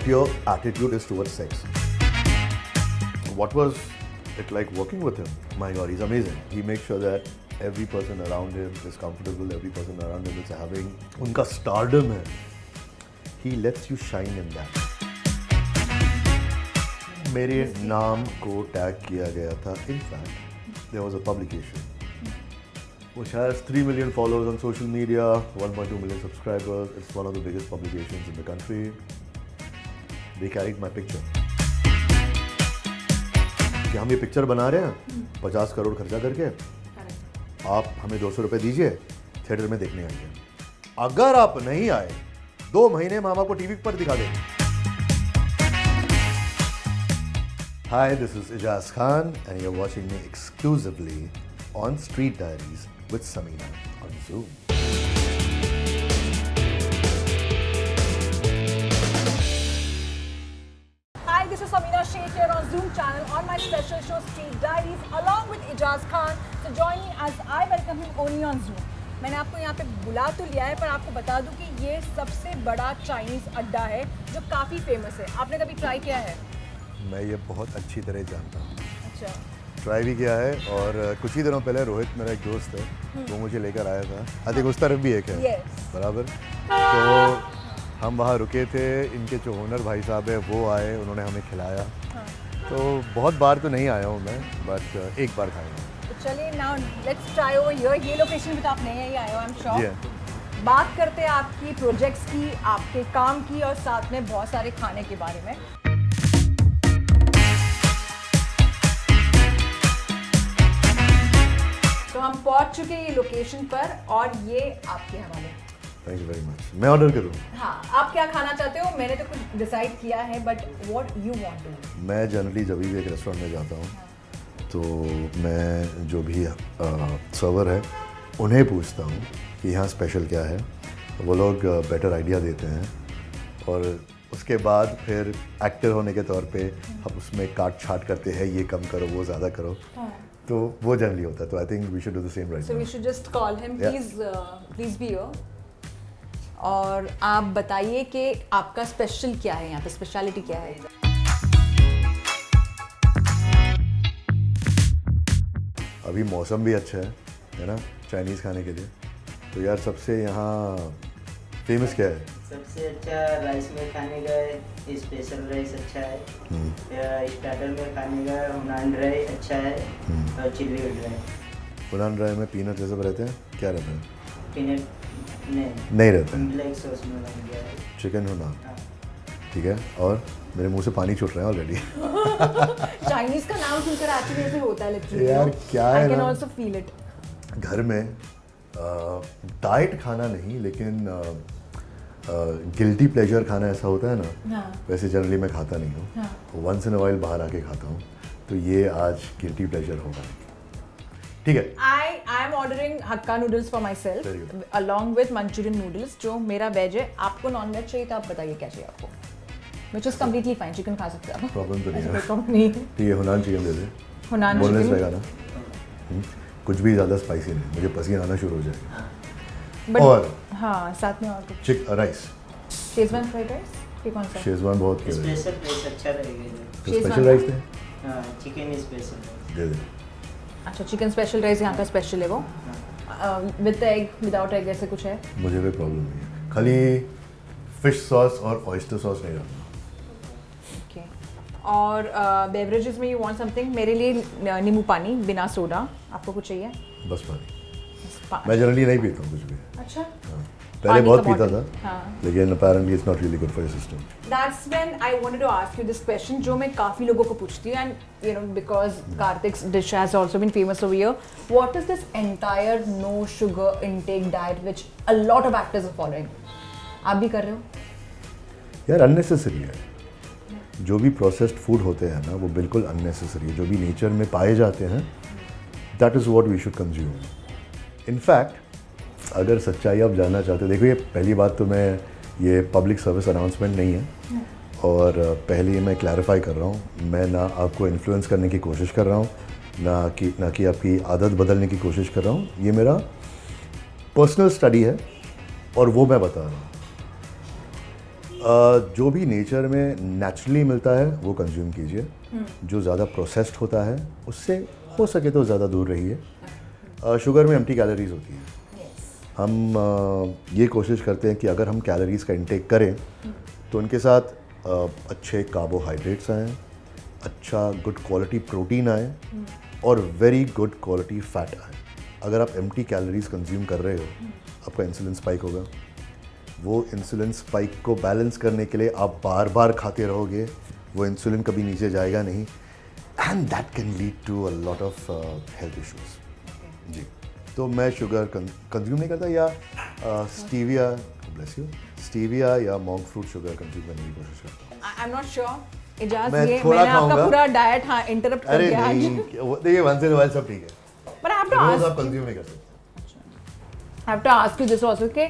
what your attitude is towards sex. What was it like working with him? My God, he's amazing. He makes sure that every person around him is comfortable, every person around him is having unka stardom hai. He lets you shine in that. मेरे नाम को tag किया गया था. In fact, there was a publication which has 3 million followers on social media, 1.2 million subscribers. It's one of the biggest publications in the country. They carried my picture. कि हम ये picture बना रहे हैं 50 करोड़ खर्चा करके, आप हमें 200 रुपए दीजिए, थिएटर में देखने आएंगे. अगर आप नहीं आए 2 महीने में हम आपको टीवी पर दिखा देंगे. Hi, this is Ijaz Khan and you're watching me exclusively on Street Diaries with Samina on Zoom. Hi, this is Samina Sheikh here on Zoom channel on my special show Street Diaries along with Ijaz Khan. So join me as I welcome him only on Zoom. मैंने आपको यहाँ पे बुला तो लिया है, पर आपको बता दूँ कि ये सबसे बड़ा चाइनीज़ अड्डा है जो काफ़ी फेमस है. आपने कभी ट्राई किया है? मैं ये बहुत अच्छी तरह जानता हूँ. अच्छा. ट्राई भी किया है और कुछ ही दिनों पहले रोहित मेरा एक दोस्त है, वो मुझे लेकर आया था. आई थिंक उस तरफ भी एक है. Yes. बराबर. तो हम वहाँ रुके थे, इनके जो ओनर भाई साहब है वो आए, उन्होंने हमें खिलाया. तो बहुत बार तो नहीं आया हूँ मैं, बट एक बार खाया हूँ. तो चलिए now let's try over here. ये लोकेशन पे तो आप नए ही आए हो, आई एम श्योर. Yeah. बात करते हैं आपकी प्रोजेक्ट्स की, आपके काम की और साथ में बहुत सारे खाने के बारे में. तो हम पहुंच चुके हैं ये लोकेशन पर और ये आपके हवाले. Thank you very much. मैं ऑर्डर करूँ? हाँ, आप क्या खाना चाहते हो? मैंने तो कुछ डिसाइड किया है, but what you want to. मैं जनरली जब भी एक रेस्टोरेंट में जाता हूँ तो मैं जो भी सर्वर है उन्हें पूछता हूँ कि यहाँ स्पेशल क्या है. वो लोग बेटर आइडिया देते हैं और उसके बाद फिर एक्टर होने के तौर पे हम उसमें काट छाट करते हैं, ये कम करो, वो ज़्यादा करो. तो वो जनरली होता है. तो I think we should do the same right so now. We should just call him. Yeah. Please be here. और आप बताइए कि आपका स्पेशल क्या है यहाँ पे, स्पेशलिटी क्या है? अभी मौसम भी अच्छा है ना चाइनीज़ खाने के लिए. तो यार सबसे यहाँ फेमस क्या है? सबसे अच्छा राइस में खाने का स्पेशल राइस अच्छा है. स्टार्टर में खाने का हुनान ड्राई अच्छा है और चिल्ली ड्राई. हुनान ड्राई में पीनट जैसे रहते हैं, क्या रहता है? पीनट नहीं रहता है. ब्लैक सॉस में बन गया है. चिकन हुनान. हाँ. ठीक है. और मेरे मुंह से पानी छूट रहा है ऑलरेडी. चाइनीज का नाम सुनकर एक्चुअली ऐसे होता है लिटरली. यार क्या है आई कैन ना, आल्सो फील इट. घर में डाइट खाना नहीं, लेकिन गिल्टी प्लेजर खाना ऐसा होता है ना. हाँ. वैसे जनरली मैं खाता नहीं हूँ. हाँ. वंस इन अ वाइल बाहर आके खाता हूँ. तो ये आज गिल्टी प्लेजर होगा. ठीक है. I am ordering hakka noodles for my Very self good. Along with Manchurian noodles. जो मेरा वेज है, आपको नॉन वेज चाहिए तो आप बताइए क्या चाहिए आपको. Which is completely fine. Chicken खा सकते हैं आप. प्रॉब्लम तो नहीं ऐसा है. कोई प्रॉब्लम नहीं है. ठीक है. हुनान चिकन दे दे. हुनान बोनलेस चिकन. रहेगा ना. कुछ भी ज़्यादा स्पाइसी नहीं, मुझे पसीना आना शुरू हो जाएगा. But- और हाँ, साथ में और कुछ. राइस. शेजवान फ्राइड राइस ये कौन सा है? शेजवान बहुत क्यों है. स्पेशल राइस अच्छा रहेगा. तो शेजवान स्पेशल राइस दे. हाँ, चिकन स्पेशल राइस. दे दे. अच्छा, चिकन स्पेशल राइस यहाँ का स्पेशल है वो. विद एग, विदाउट एग ऐसे कुछ है? मुझे कोई प्रॉब्लम नहीं है. खाली फिश सॉस और ऑयस्टर सॉस नहीं रखना. ओके. और बेवरेजेस में यू वांट समथिंग? मेरे लिए नींबू पानी बिना सोडा. आपको कुछ चाहिए? बस पानी. मैं जनरली नहीं पीता हूँ कुछ भी. अच्छा. हाँ. पहले पानी बहुत का पीता bottle. था, हाँ. लेकिन apparently it's not really good for your system. That's when I wanted to ask you this question, जो मैं काफ़ी लोगों को पूछती हूँ, and you know because Karthik's dish has also been famous over here. What is this entire no sugar intake diet which a lot of actors are following? आप भी कर रहे हो? यार अननेसेसरी है. जो भी प्रोसेस्ड फूड होते हैं ना, वो बिल्कुल अननेसेसरी है. जो भी नेचर में पाए जाते हैं, that is what we should consume. In fact अगर सच्चाई आप जानना चाहते हो, देखो ये पहली बात तो मैं ये पब्लिक सर्विस अनाउंसमेंट नहीं है. और पहले मैं क्लैरिफाई कर रहा हूँ, मैं ना आपको इन्फ्लुएंस करने की कोशिश कर रहा हूँ, ना कि आपकी आदत बदलने की कोशिश कर रहा हूँ. ये मेरा पर्सनल स्टडी है और वो मैं बता रहा हूँ. जो भी नेचर में नेचुरली मिलता है वो कंज्यूम कीजिए। जो ज़्यादा प्रोसेस्ड होता है उससे हो सके तो ज़्यादा दूर रहिए। शुगर में एम्प्टी कैलोरीज होती हैं। हम ये कोशिश करते हैं कि अगर हम कैलोरीज का इंटेक करें तो उनके साथ अच्छे कार्बोहाइड्रेट्स आएँ, अच्छा गुड क्वालिटी प्रोटीन आए और वेरी गुड क्वालिटी फैट आए। अगर आप एम्प्टी कैलोरीज कंज्यूम कर रहे हो आपका इंसुलिन स्पाइक होगा। वो इंसुलिन स्पाइक को बैलेंस करने के लिए आप बार बार खाते रहोगे, वो इंसुलिन कभी नीचे जाएगा नहीं and that can lead to a lot of health issues. जी, तो मैं शुगर कंज्यूम नहीं करता या स्टीविया, ब्लेस यू, स्टीविया या मॉन्क फ्रूट शुगर कंज्यूम करने की कोशिश करता हूँ। I am not sure Eijaz, मैं ये थोड़ा मैंने आपका खाऊंगा। पूरा डाइट हाँ इंटरप्ट कर अरे दिया आज। नहीं, देखिए वंस इन अ व्हाइल सब ठीक है, But I have to रोज ask, आप कंज्यूम नहीं कर सकते। I have to ask you this also, okay,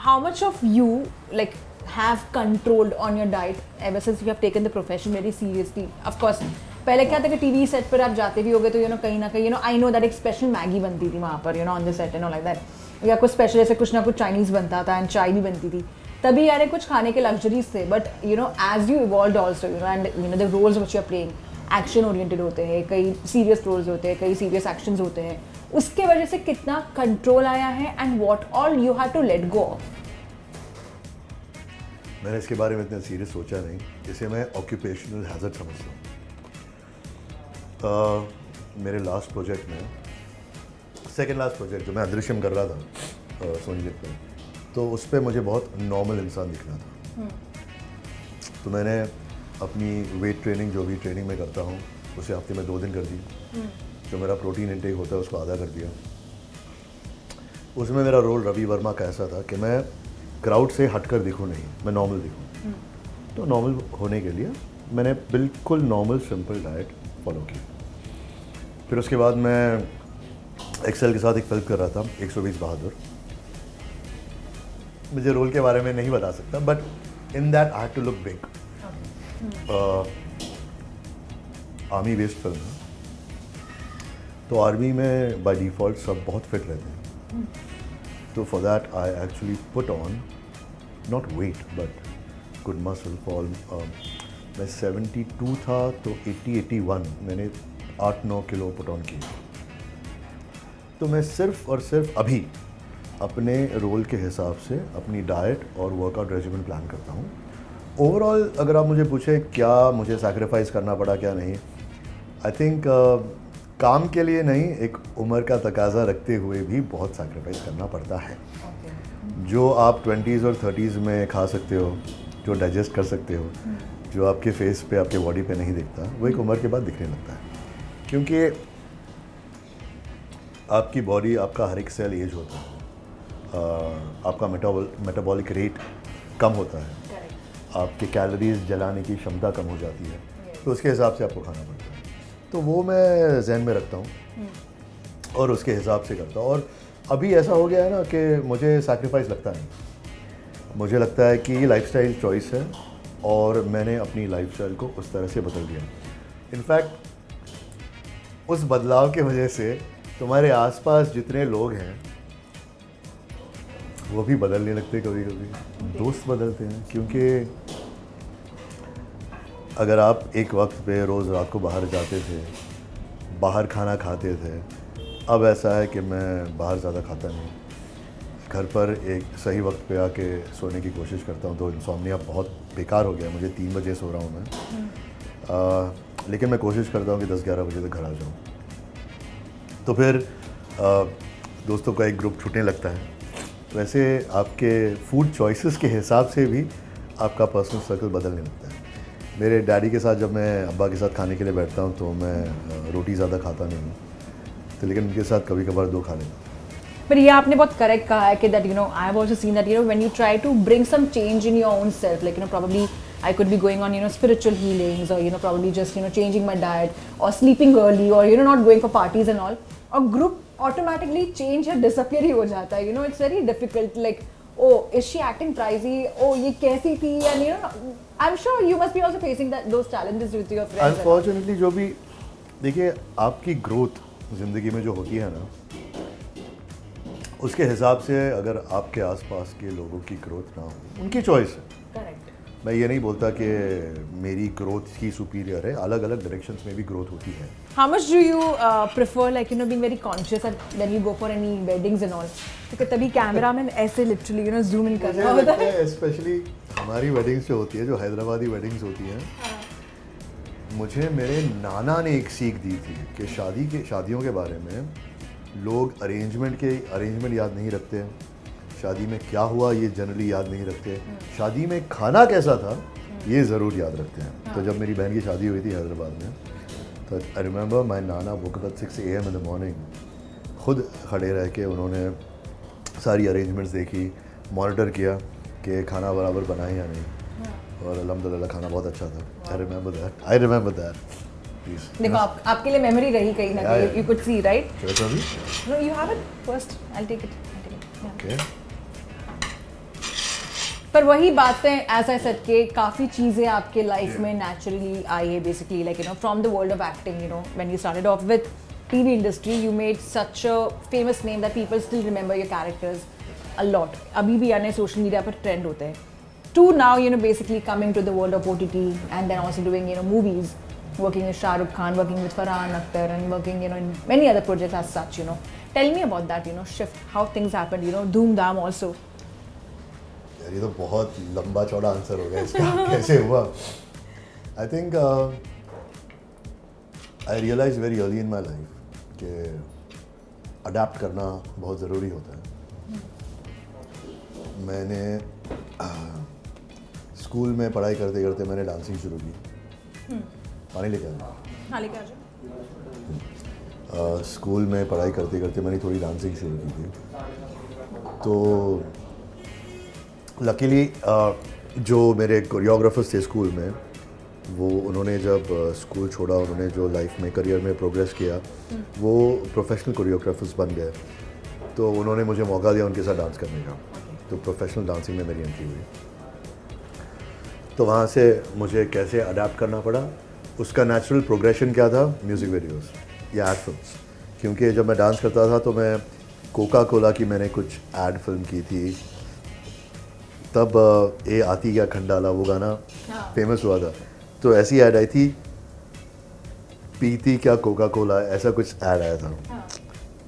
how much of you like have controlled on your diet ever since you have taken the profession very seriously? Of course, पहले क्या था कि TV set पर आप जाते भी होगे तो कहीं ना कहीं आई नो दैट एक स्पेशल मैगी बनती थी वहाँ पर on the set and all like that, या कुछ स्पेशल ऐसे कुछ ना कुछ चाइनीज़ बनता था एंड चाय भी बनती थी। तभी यार कुछ खाने के लग्जरीज थे, but as you evolve also and the roles which you are playing action oriented होते हैं, कई सीरियस रोल्स होते हैं, कई सीरियस एक्शंस होते हैं, उसके वजह से कितना कंट्रोल आया है and what all you have to let go of? मैंने इसके बारे में इतना सीरियस सोचा नहीं, इसे मैं ऑक्यूपेशनल हैजर्ड समझता हूँ। मेरे लास्ट प्रोजेक्ट में, सेकेंड लास्ट प्रोजेक्ट जो मैं अदृश्यम कर रहा था सोनी लिप पे, तो उस पर मुझे बहुत नॉर्मल इंसान दिखना था। तो मैंने अपनी वेट ट्रेनिंग, जो भी ट्रेनिंग मैं करता हूँ, उसे हफ्ते में 2 दिन कर दी। जो मेरा प्रोटीन इंटेक होता है उसको आधा कर दिया। उसमें मेरा रोल रवि वर्मा का ऐसा था कि मैं क्राउड से हटकर दिखूँ नहीं, मैं नॉर्मल दिखूँ। तो नॉर्मल होने के लिए मैंने बिल्कुल नॉर्मल सिंपल डाइट फॉलो की। फिर उसके बाद मैं एक्सेल के साथ एक फिल्म कर रहा था, 120 बहादुर। मुझे रोल के बारे में नहीं बता सकता, but in that I had to look big. Army based film है, तो आर्मी में बाय डिफ़ॉल्ट सब बहुत फिट रहते हैं। तो for that I actually put on not weight but good muscle for मैं 72 था तो 80-81 मैंने 8-9 किलो पुट ऑन किए। तो मैं सिर्फ और सिर्फ अभी अपने रोल के हिसाब से अपनी डाइट और वर्कआउट रेजिमेंट प्लान करता हूँ। ओवरऑल अगर आप मुझे पूछे क्या मुझे सैक्रिफाइस करना पड़ा क्या नहीं, आई थिंक काम के लिए नहीं, एक उम्र का तकाजा रखते हुए भी बहुत सैक्रिफाइस करना पड़ता है। जो आप 20s और 30s में खा सकते हो, जो डाइजेस्ट कर सकते हो, जो आपके फेस पे, आपके बॉडी पे नहीं दिखता, वो एक उम्र के बाद दिखने लगता है। क्योंकि आपकी बॉडी, आपका हर एक सेल एज होता है, आपका मेटाबॉलिक रेट कम होता है, आपके कैलोरीज जलाने की क्षमता कम हो जाती है, तो उसके हिसाब से आपको खाना पड़ता है। तो वो मैं जहन में रखता हूँ और उसके हिसाब से करता हूँ। और अभी ऐसा हो गया है ना कि मुझे सैक्रिफाइस लगता नहीं, मुझे लगता है कि ये लाइफस्टाइल चॉइस है और मैंने अपनी लाइफस्टाइल को उस तरह से बदल दिया। इनफैक्ट उस बदलाव की वजह से तुम्हारे आसपास जितने लोग हैं वो भी बदलने लगते हैं, कभी कभी दोस्त बदलते हैं। क्योंकि अगर आप एक वक्त पे रोज़ रात को बाहर जाते थे, बाहर खाना खाते थे, अब ऐसा है कि मैं बाहर ज़्यादा खाता नहीं, घर पर एक सही वक्त पे आके सोने की कोशिश करता हूँ। तो इंसोम्निया बहुत बेकार हो गया, मुझे 3 बजे सो रहा हूँ मैं, लेकिन मैं कोशिश करता हूँ कि 10-11 बजे तक घर आ जाऊँ। तो फिर दोस्तों का एक ग्रुप छूटने लगता है। वैसे आपके फूड चॉइसेस के हिसाब से भी आपका पर्सनल सर्कल बदलने लगता है। मेरे डैडी के साथ जब मैं अब्बा के साथ खाने के लिए बैठता हूँ तो मैं रोटी ज़्यादा खाता नहीं हूँ, तो लेकिन उनके साथ कभी कभार 2 खा लेता हूँ। पर ये आपने बहुत करेक्ट कहा है कि that I have also seen that when you try to bring some change in your own self, like probably I could be going on spiritual healings or probably just changing my diet or sleeping early or not going for parties and all, or group automatically change या disappear ही हो जाता है। It's very difficult, like oh is she acting pricey, oh ये कैसी थी, and I'm sure you must be also facing those challenges with your friends. Unfortunately जो भी देखिए आपकी ग्रोथ ज़िंदगी में जो होती है ना, उसके हिसाब से अगर आपके आसपास के लोगों की ग्रोथ ना हो, उनकी चॉइस है। Correct. मैं ये नहीं बोलता कि मेरी ग्रोथ ही सुपीरियर है, अलग अलग डायरेक्शंस में भी ग्रोथ होती है। How much do you prefer, like, you know, being very conscious when you go for any weddings and all? क्योंकि तभी कैमरामैन ऐसे literally, you know, zoom in कर रहा होता है। स्पेशली हमारी वेडिंग्स जो होती है, जो हैदराबादी वेडिंग्स होती हैं, मुझे मेरे नाना ने एक सीख दी थी कि शादियों के बारे में लोग अरेंजमेंट याद नहीं रखते हैं, शादी में क्या हुआ ये जनरली याद नहीं रखते, शादी में खाना कैसा था ये ज़रूर याद रखते हैं। तो जब मेरी बहन की शादी हुई थी हैदराबाद में, तो I remember my Nana woke up at 6 AM in the morning, खुद खड़े रह के उन्होंने सारी अरेंजमेंट्स देखी, मॉनिटर किया कि खाना बराबर बना है या नहीं, और अल्हम्दुलिल्लाह खाना बहुत अच्छा था। I remember that please. देखो आपके लिए मेमोरी रही कहीं ना कहीं, you could see, right? No, you have it first. I'll take it. Okay. पर वही बातें, एज आई सेड, के काफ़ी चीज़ें आपके लाइफ में नेचुरली आई है, basically, like, you know, from the world of acting, you know, when you started off with TV industry, you made such a famous name that people still remember your characters a lot. अभी भी आने social media पर trend होते हैं, to now, you know, basically coming to the world of OTT and then also doing, you know, movies, working with Shah Rukh Khan, working with Farhan Akhtar, and working, you know, in many other projects as such, you know. Tell me about that, you know, shift, how things happened, you know, Dhoom Dhaam also. यार ये तो बहुत लंबा चौड़ा answer हो गया इसका कैसे हुआ। I think I realise very early in my life कि अडेप्ट करना बहुत ज़रूरी होता है। मैंने स्कूल में पढ़ाई करते करते मैंने डांसिंग शुरू की। पानी लेके आ हाँ, लेके आ जाओ। स्कूल में पढ़ाई करते करते मैंने थोड़ी डांसिंग शुरू की थी। तो लकीली जो मेरे कोरियोग्राफर्स थे स्कूल में, वो उन्होंने जब स्कूल छोड़ा, उन्होंने जो लाइफ में करियर में प्रोग्रेस किया, वो प्रोफेशनल कोरियोग्राफर्स बन गए। तो उन्होंने मुझे मौका दिया उनके साथ डांस करने का। तो प्रोफेशनल डांसिंग में मेरी एंट्री हुई। तो वहाँ से मुझे कैसे अडेप्ट करना पड़ा, उसका नेचुरल प्रोग्रेशन क्या था, म्यूज़िक वीडियोस या एड फिल्म्स। क्योंकि जब मैं डांस करता था तो मैं कोका कोला की मैंने कुछ एड फिल्म की थी, तब ए आती क्या खंडाला वो गाना फेमस हुआ था। तो ऐसी ऐड आई थी, पीती क्या कोका कोला, ऐसा कुछ ऐड आया था।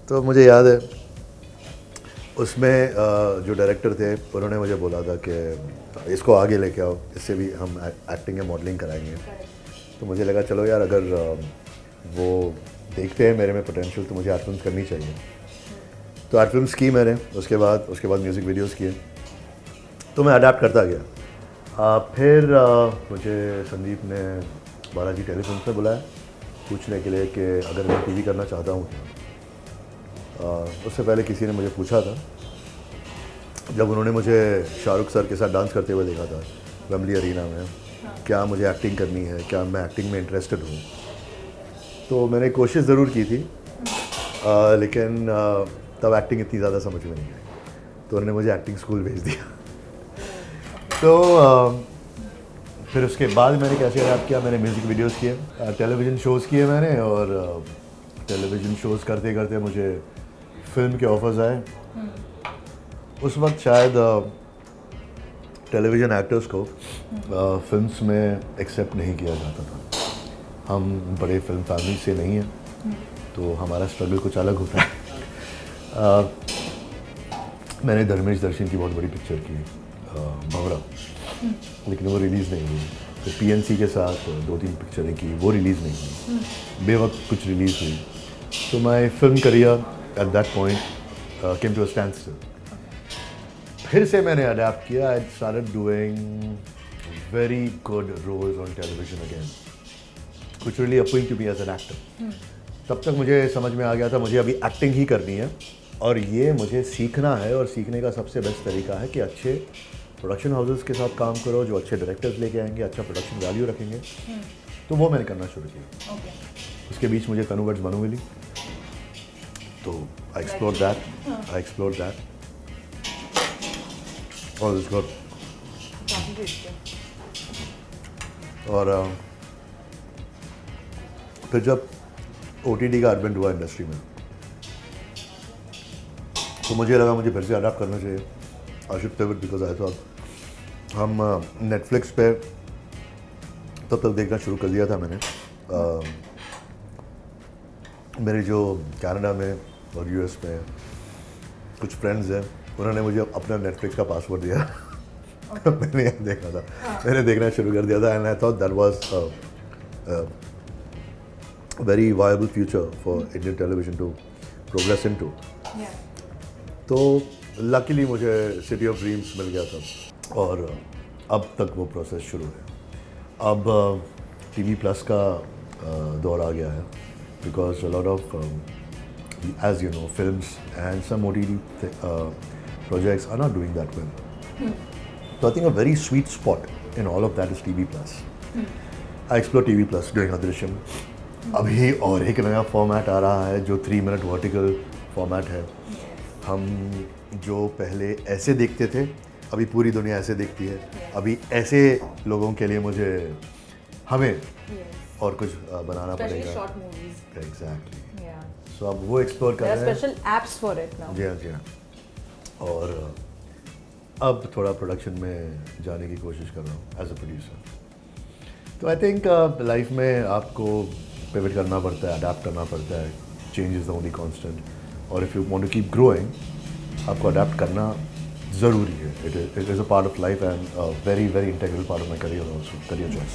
तो मुझे याद है उसमें जो डायरेक्टर थे उन्होंने मुझे बोला था कि इसको आगे लेके आओ, इससे भी हम एक्टिंग या मॉडलिंग कराएंगे। तो मुझे लगा चलो यार, अगर वो देखते हैं मेरे में पोटेंशियल तो मुझे एड फिल्म्स करनी चाहिए। तो एड फिल्म्स की मैंने, उसके बाद म्यूज़िक वीडियोस किए। तो मैं अडेप्ट करता गया। फिर मुझे संदीप ने बालाजी टेलीफिल्म्स में बुलाया पूछने के लिए कि अगर मैं टीवी करना चाहता हूँ। उससे पहले किसी ने मुझे पूछा था, जब उन्होंने मुझे शाहरुख सर के साथ डांस करते हुए देखा था वेम्बली अरीना में, क्या मुझे एक्टिंग करनी है, क्या मैं एक्टिंग में इंटरेस्टेड हूँ। तो मैंने कोशिश ज़रूर की थी, लेकिन तब एक्टिंग इतनी ज़्यादा समझ में नहीं आई, तो उन्होंने मुझे एक्टिंग स्कूल भेज दिया। तो फिर उसके बाद मैंने कैसे अडेप्ट किया, मैंने म्यूज़िक वीडियोस किए, टेलीविज़न शोज़ किए मैंने, और टेलीविज़न शोज़ करते करते मुझे फिल्म के ऑफर्स आए। उस वक्त शायद टेलीविज़न एक्टर्स को फिल्म्स में एक्सेप्ट नहीं किया जाता था। हम बड़े फिल्म फैमिली से नहीं हैं, तो हमारा स्ट्रगल कुछ अलग होता है। मैंने धर्मेश दर्शन की बहुत बड़ी पिक्चर की, भंवरा, लेकिन वो रिलीज़ नहीं हुई। तो PNC के साथ 2-3 पिक्चरें की, वो रिलीज़ नहीं हुई। बेवक्त कुछ रिलीज़ हुई। तो my film career at that point came to a standstill. फिर से मैंने अडेप्ट किया। I started doing very good roles on television again, कुछ really appealing to me as an actor. तब तक मुझे समझ में आ गया था मुझे अभी एक्टिंग ही करनी है, और ये मुझे सीखना है, और सीखने का सबसे बेस्ट तरीका है कि अच्छे प्रोडक्शन हाउसेस के साथ काम करो, जो अच्छे डायरेक्टर्स लेके आएंगे, अच्छा प्रोडक्शन वैल्यू रखेंगे। तो वो मैंने करना शुरू किया। उसके बीच मुझे कन्वर्ट्स बनू मिली, तो आई एक्सप्लोर दैट और उसको, और फिर जब OTT का एडवेंट हुआ इंडस्ट्री में, तो मुझे लगा मुझे फिर से अडैप्ट करना चाहिए। I should pivot because I thought हम नेटफ्लिक्स पे तब तक देखना शुरू कर दिया था मैंने। मेरे जो कनाडा में और यूएस में कुछ फ्रेंड्स हैं, उन्होंने मुझे अपना नेटफ्लिक्स का पासवर्ड दिया। मैंने यहाँ देखा था, मैंने देखना शुरू कर दिया था and I thought that was very viable future for Indian television to progress into. तो लकीली मुझे सिटी ऑफ ड्रीम्स मिल गया था और अब तक वो प्रोसेस शुरू है। अब टीवी प्लस का दौर आ गया है because a lot of as you know films and some OTT projects are not doing that well. So I think a very sweet spot in all of that is TV Plus. I explore TV Plus during Adrishyam. अभी और एक नया format आ रहा है जो 3 minute vertical format है। हम जो पहले ऐसे देखते थे अभी पूरी दुनिया ऐसे देखती है। अभी ऐसे लोगों के लिए हमें और कुछ बनाना पड़ेगा। Short movies. एग्जैक्टली। सो अब वो एक्सप्लोर कर रहे हैं। Special apps for it now. जी हाँ। और अब थोड़ा प्रोडक्शन में जाने की कोशिश कर रहा हूँ एज अ प्रोड्यूसर। तो आई थिंक लाइफ में आपको पिवट करना पड़ता है, अडेप्ट करना पड़ता है। Change is the only constant. और if you want to keep growing आपको अडेप्ट करना ज़रूरी है। It is a part of life and very very integral part of my career also, career choice.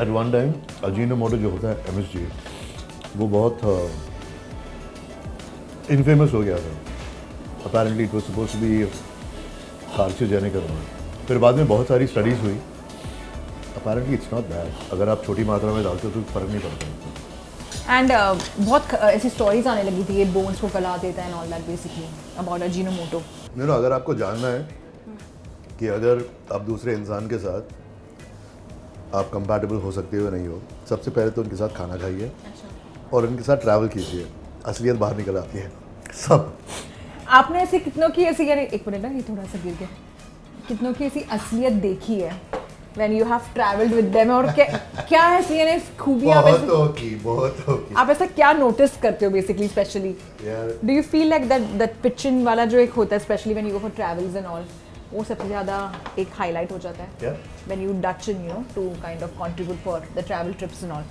At one time Ajinomoto जो होता है MSG, वो बहुत इनफेमस हो गया था। Apparently it was suppose to be carcinogenic. फिर बाद में बहुत सारी स्टडीज़ हुई, अपेरेंटली इट्स नॉट दैट। अगर आप छोटी मात्रा में डालते हो तो फ़र्क नहीं पड़ता। एंड बहुत ऐसी स्टोरीज आने लगी थी, ये बोन्स को गला देता है and all that basically about Ajinomoto. अगर आपको जानना है कि अगर आप दूसरे इंसान के साथ आप कंपैटिबल हो सकते हो या नहीं हो, सबसे पहले तो उनके साथ खाना खाइए और उनके साथ ट्रैवल कीजिए। असलियत बाहर निकल आती है सब। आपने ऐसे कितनों की ऐसी, यार एक मिनट ना, ये थोड़ा सा गिर गया, कितनों की ऐसी असलियत देखी है when you have traveled with them? और क्या ऐसी है खूबियाँ बहुत होगी। आप ऐसा क्या नोटिस करते हो basically, specially do you feel like that pitching वाला जो एक होता है specially when you go for travels and all, वो सबसे ज़्यादा एक हाईलाइट हो जाता है when you Dutch in to kind of contribute for the travel trips and all?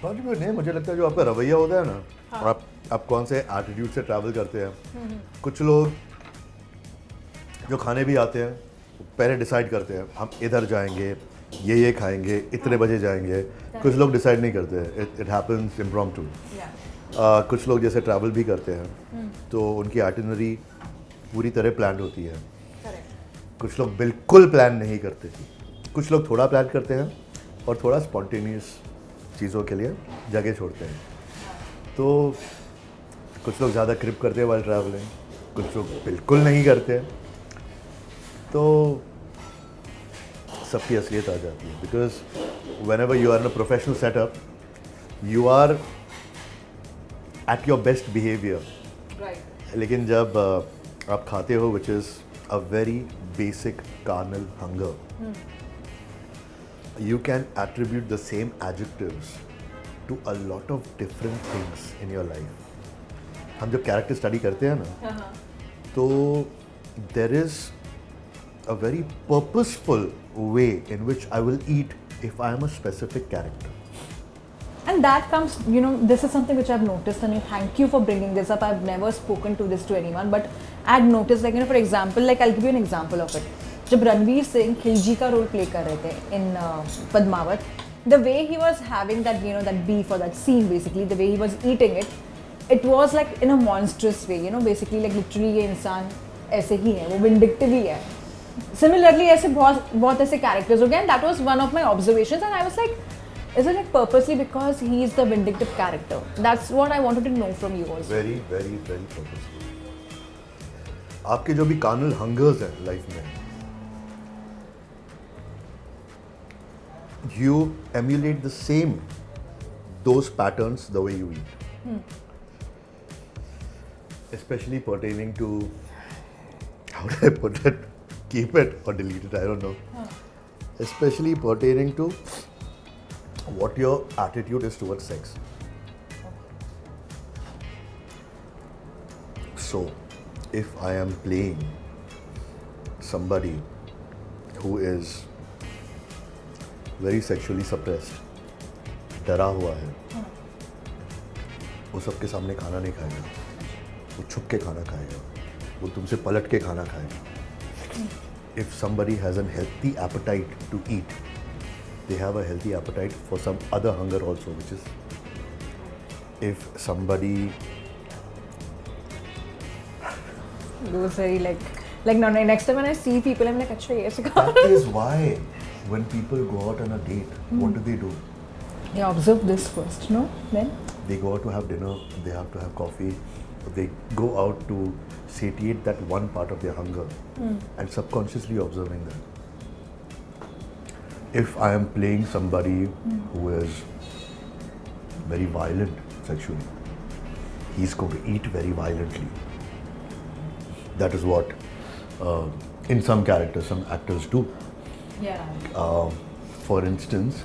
Contribute नहीं, मुझे लगता है जो आपका रवैया होता है ना, हाँ। आप कौन से एटीट्यूड से ट्रैवल करते हैं। कुछ लोग जो खाने भी आते हैं पहले डिसाइड करते हैं हम इधर जाएंगे, ये खाएंगे, इतने बजे जाएंगे। कुछ लोग डिसाइड नहीं करते, इट हैपेंस इम्प्रॉम्प्टू। कुछ लोग जैसे ट्रैवल भी करते हैं तो उनकी आइटिनरी पूरी तरह प्लान होती है। कुछ लोग बिल्कुल प्लान नहीं करते, कुछ लोग थोड़ा प्लान करते हैं और थोड़ा स्पॉन्टेनियस चीज़ों के लिए जगह छोड़ते हैं। तो कुछ लोग ज़्यादा क्रिप करते हैं वाइल ट्रैवलिंग, कुछ लोग बिल्कुल नहीं करते। तो सबकी असलियत आ जाती है because whenever you are in a professional setup you are at your best behaviour. लेकिन जब आप खाते हो which is a very basic carnal hunger, you can attribute the same adjectives to a lot of different things in your life. हम जब character study करते हैं ना, तो there is a very purposeful way in which I will eat if I am a specific character. And that comes, this is something which I've noticed, and thank you for bringing this up. I've never spoken to this to anyone, but I'd noticed, like, for example, like, I'll give you an example of it. जब रणवीर सिंह खिलजी का role play कर रहे थे in Padmaavat, the way he was having that, that beef or that scene, basically, the way he was eating it, it was like in a monstrous way, basically, like, literally ये इंसान ऐसे ही है, वो vindictive ही है. Similarly, ऐसे बहुत ऐसे characters हो गए, and that was one of my observations, and I was like, is it like purposely because he is the vindictive character? That's what I wanted to know from you also. Very, very, very purposely. आपके जो भी carnal hungers हैं life में, you emulate the same those patterns the way you eat. Especially pertaining to, how do I put it? keep it or delete it, I don't know. Especially pertaining to what your attitude is towards sex. So, if I am playing somebody who is very sexually suppressed, डरा हुआ है, वो सबके सामने खाना नहीं खाएगा, वो छुप के खाना खाएगा, वो तुमसे पलट के खाना खाएगा. If somebody has a healthy appetite to eat, they have a healthy appetite for some other hunger also, which is if somebody Goes very like no, next time when I see people, I'm like, अच्छा ये सिखा. that is why when people go out on a date, what do? You observe this first, no? Then They go out to have dinner, they have to have coffee, they go out to satiate that one part of their hunger and subconsciously observing that. If I am playing somebody who is very violent sexually, he's going to eat very violently. That is what in some characters, some actors do. yeah. For instance,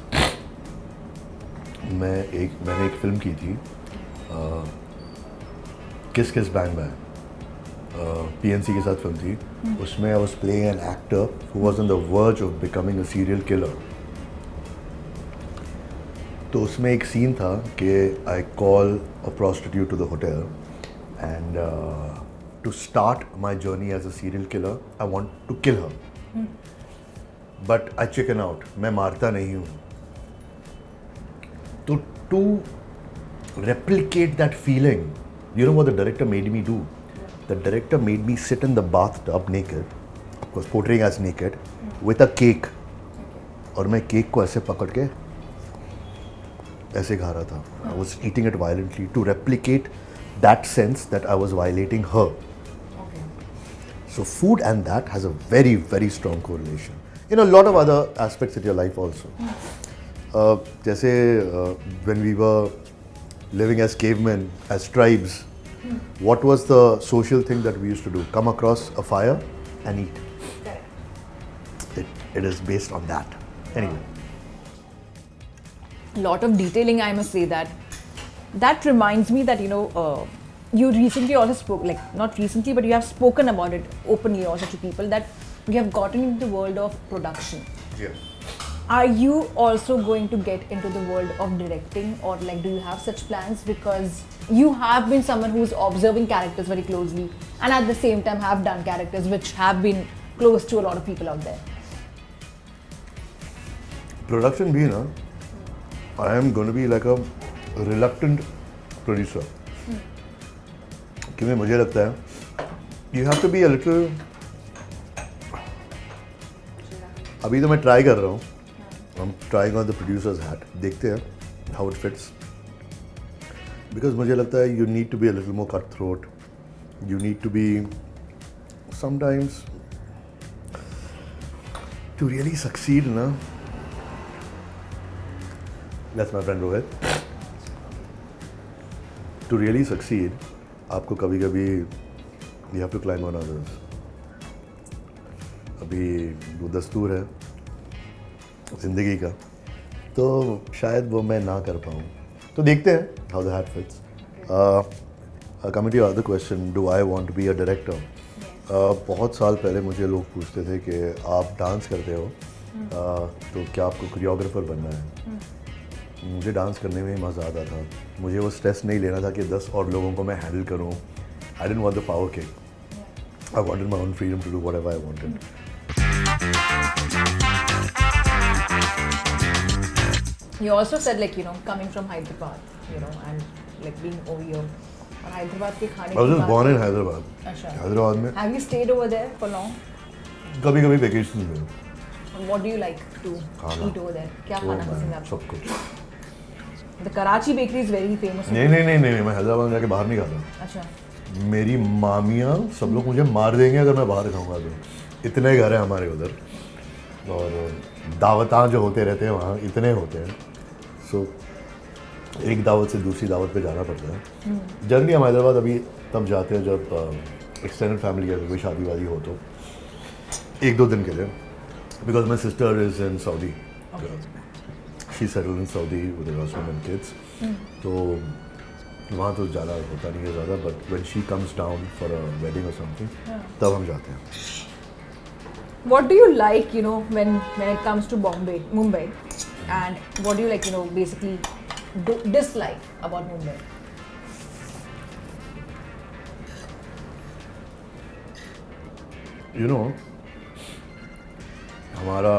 मैंने एक film की थी किस किस bang bang, PNC के साथ film थी. उसमें I was playing an actor who was on the verge of becoming a serial killer. तो उसमें एक सीन था कि I call a prostitute to the hotel and to start my journey as a serial killer I want to kill her, but I chicken out, मैं मारता नहीं हूँ. So to replicate that feeling, you know what the director made me do? The director made me sit in the bathtub naked, of course portraying as naked, with a cake. और मैं cake को ऐसे पकड़ के ऐसे खा रहा था. I was eating it violently to replicate that sense that I was violating her. So food and that has a very, very strong correlation in a lot of other aspects of your life also. जैसे when we were living as cavemen, as tribes, what was the social thing that we used to do? Come across a fire and eat. It is based on that. Anyway. Lot of detailing, I must say that. That reminds me that, you recently also spoke, like not recently, but you have spoken about it openly also to people that you have gotten into the world of production. Yeah. Are you also going to get into the world of directing, or like do you have such plans? Because you have been someone who's observing characters very closely and at the same time have done characters which have been close to a lot of people out there. Production भी ना, I am going to be like a reluctant producer. क्योंकि मुझे लगता है you have to be a little. अभी तो मैं try कर रहा हूँ. I'm trying on the producer's hat. देखते हैं how it fits. Because मुझे लगता है you need to be a little more cutthroat. You need to be sometimes to really succeed, na. That's my friend Rohit. To really succeed, आपको कभी-कभी you have to climb on others. अभी वो दस्तूर है ज़िंदगी का, तो शायद वो मैं ना कर पाऊँ. तो देखते हैं how the hat fits. Coming to your other question, do I want to be a director? बहुत साल पहले मुझे लोग पूछते थे कि आप डांस करते हो, तो क्या आपको कोरियोग्राफर बनना है? मुझे डांस करने में ही मज़ा आता था. मुझे वो स्ट्रेस नहीं लेना था कि 10 और लोगों को मैं हैंडल करूँ. I didn't want the power kick. I wanted my own freedom to do whatever I wanted. You also said coming from Hyderabad, and like being over here. और Hyderabad के खाने I was just born in Hyderabad. अच्छा. हैदराबाद में Have you stayed over there for long? कभी-कभी vacation में. And what do you like to खाना. eat over there? क्या खाना पसंद है आपको? सब कुछ. The Karachi bakery is very famous. नहीं, मैं हैदराबाद में जाके बाहर नहीं खाता. अच्छा. मेरी मामियाँ सब लोग मुझे मार देंगे अगर मैं बाहर खाऊंगा तो. इतने घर हैं हमारे उधर, और दावतां जो होते रहते हैं वहाँ इतने होते हैं. सो एक दावत से दूसरी दावत पे जाना पड़ता है. जनरली हम हैदराबाद अभी तब जाते हैं जब एक्सटेंडेड फैमिली का कोई शादी वादी हो. तो एक दो दिन के लिए, because my sister is in Saudi, she settled in Saudi with her husband and kids, तो वहाँ तो जाना होता नहीं है ज़्यादा, but when she comes down for a wedding और समथिंग तब हम जाते हैं. What do you like, you know, when it comes to Mumbai, and what do you like, you know, basically dislike about Mumbai? You know, हमारा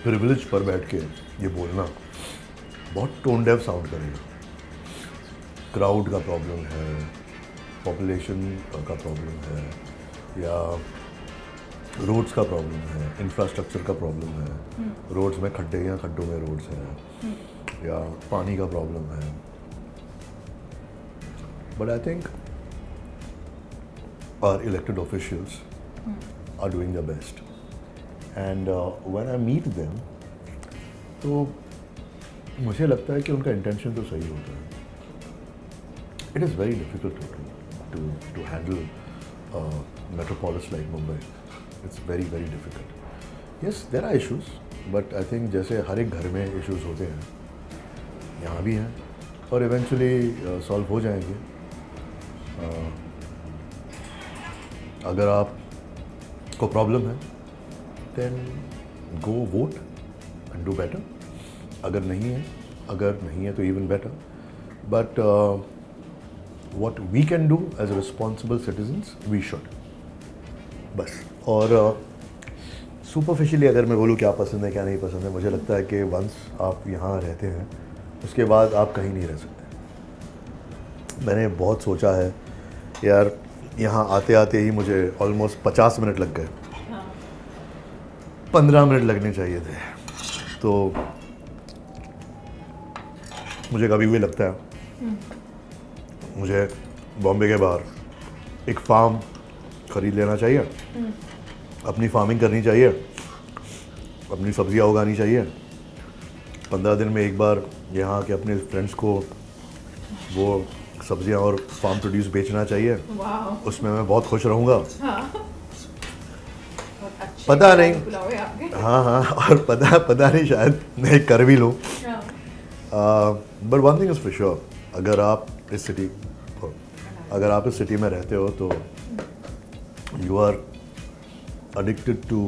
privilege पर बैठ के ये बोलना बहुत टोन डेफ साउंड करेगा. क्राउड का प्रॉब्लम है, पॉपुलेशन का प्रॉब्लम है, या रोड्स का प्रॉब्लम है, इंफ्रास्ट्रक्चर का प्रॉब्लम है, रोड्स में खड्डे हैं, खड्डों में रोड्स हैं, या पानी का प्रॉब्लम है. But I think our elected officials are doing their best, and when I meet them, तो मुझे लगता है कि उनका इंटेंशन तो सही होता है. It is very difficult to handle metropolis like Mumbai. It's very very difficult. Yes, there are issues, but I think जैसे हर एक घर में issues होते हैं, यहाँ भी हैं, और eventually solve हो जाएंगे. अगर आपको प्रॉब्लम है then go vote and do better. अगर नहीं है तो even better. But what we can do as a responsible citizens we should, बस. और सुपरफिशियली अगर मैं बोलूँ क्या पसंद है क्या नहीं पसंद है, मुझे लगता है कि वंस आप यहाँ रहते हैं उसके बाद आप कहीं नहीं रह सकते. मैंने बहुत सोचा है यार, यहाँ आते आते ही मुझे ऑलमोस्ट 50 मिनट लग गए. 15 मिनट लगने चाहिए थे. तो मुझे कभी भी लगता है मुझे बॉम्बे के बाहर एक फार्म खरीद लेना चाहिए, अपनी फार्मिंग करनी चाहिए, अपनी सब्जियाँ उगानी चाहिए. 15 दिन में एक बार यहाँ के अपने फ्रेंड्स को वो सब्जियां और फार्म प्रोड्यूस बेचना चाहिए. उसमें मैं बहुत खुश रहूँगा. पता नहीं, हाँ, और पता नहीं शायद मैं कर भी लूँ. But one thing is for sure, अगर आप इस सिटी में रहते हो तो you are addicted to,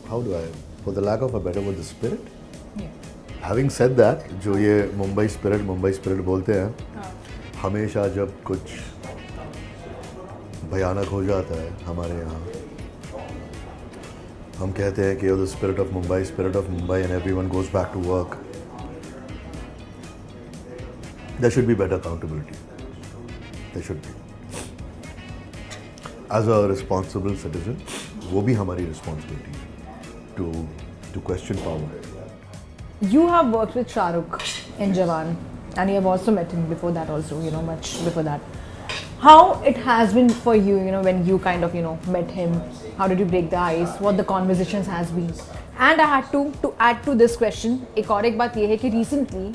how do I, for the lack of a better word, the spirit. Having said that, जो ये मुंबई स्पिरिट बोलते हैं, हमेशा जब कुछ भयानक हो जाता है हमारे यहाँ, हम कहते हैं कि the spirit of Mumbai and everyone goes back to work. There should be better accountability. There should be. As a responsible citizen वो भी हमारी रिस्पॉन्सिबिलिटी है to question power. You have worked with Shah Rukh in Jawan, and you have also met him before that also, you know, much before that. How it has been for you, you know, when you kind of, you know, met him, how did you break the ice, what the conversations has been. And I had to add to this question, एक और एक बात ये है कि recently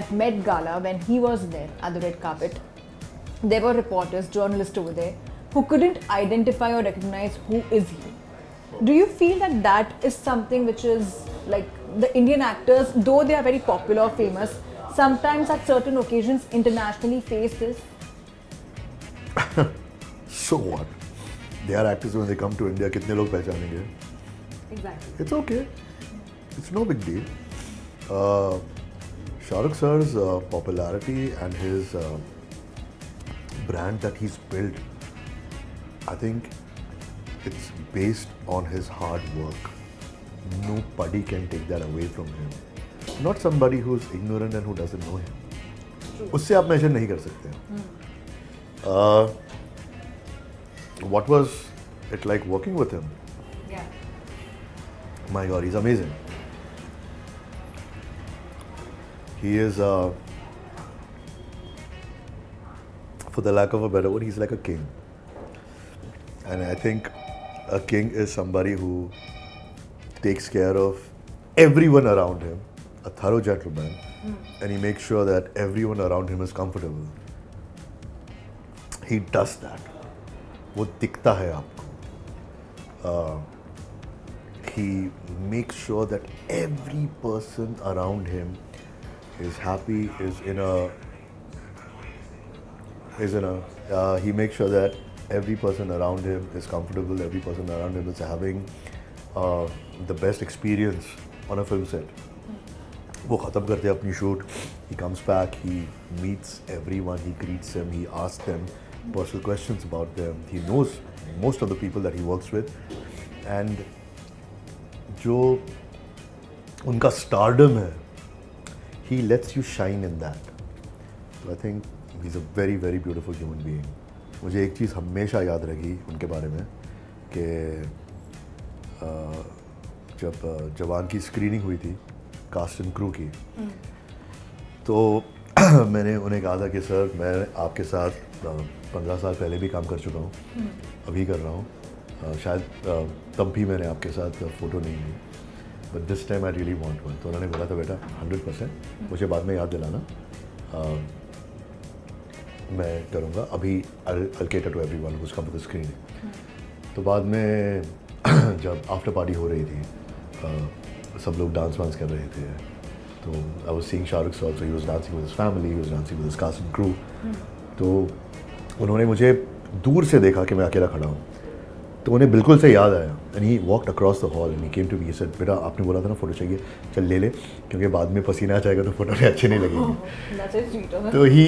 at Met Gala, when he was there at the red carpet, there were reporters, journalists over there, who couldn't identify or recognize who is he. Do you feel that is something which is like the Indian actors, though they are very popular or famous, sometimes at certain occasions internationally face this? So what? They are actors when they come to India. कितने लोग पहचानेंगे? Exactly. It's okay. It's no big deal. Shah Rukh sir's popularity and his brand that he's built, I think it's based on his hard work. Nobody can take that away from him. Not somebody who's ignorant and who doesn't know him. उससे आप major नहीं कर सकते. What was it like working with him? Yeah. My God, he's amazing. He is, for the lack of a better word, he's like a king. And I think a king is somebody who takes care of everyone around him, a thorough gentleman, and he makes sure that everyone around him is comfortable. He does that. वो दिखता है आपको. He makes sure that every person around him is happy, he makes sure that every person around him is comfortable, every person around him is having the best experience on a film set. वो ख़त्म करते हैं अपनी shoot, he comes back, he meets everyone, he greets them, he asks them personal questions about them, he knows most of the people that he works with, and जो उनका stardom है, he lets you shine in that. So I think he's a very very beautiful human being. मुझे एक चीज़ हमेशा याद रहेगी उनके बारे में कि जब जवान की स्क्रीनिंग हुई थी कास्ट एंड क्रू की, तो मैंने उन्हें कहा था कि सर मैं आपके साथ 15 साल पहले भी काम कर चुका हूँ, अभी कर रहा हूँ, शायद तब भी मैंने आपके साथ फ़ोटो नहीं ली, but this time I really want one. तो उन्होंने बोला था बेटा 100% मुझे बाद में याद दिलाना, मैं करूँगा, अभी I'll cater to everyone who's come to the screening. तो बाद में जब आफ्टर पार्टी हो रही थी, सब लोग डांस वांस कर रहे थे, तो I was seeing Shahrukh sir, he was dancing with his family, he was dancing with his cast and crew. तो उन्होंने मुझे दूर से देखा कि मैं अकेला खड़ा हूँ, तो उन्हें बिल्कुल से याद आया, and he walked across the hall and he came to me, said बेटा आपने बोला था ना फ़ोटो चाहिए, चल ले ले, क्योंकि बाद में पसीना आ जाएगा तो फ़ोटो में अच्छी नहीं लगेगी. तो ही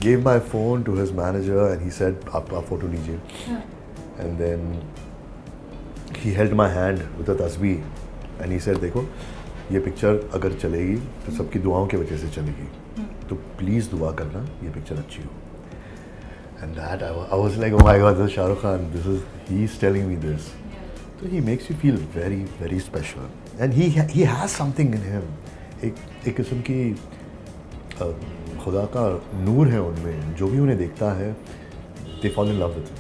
gave my phone to his manager and he said आप फ़ोटो लीजिए, and then he held my hand with a tasbih and he said देखो ये पिक्चर अगर चलेगी तो सबकी दुआओं की वजह से चलेगी, तो प्लीज़ दुआ करना ये पिक्चर अच्छी हो. And that I was like, oh my God, this is Shah Rukh Khan. He's telling me this. So he makes you feel very, very special. And he has something in him. एक किस्म की खुदा का नूर है उनमें, जो भी उन्हें देखता है, they fall in love with him.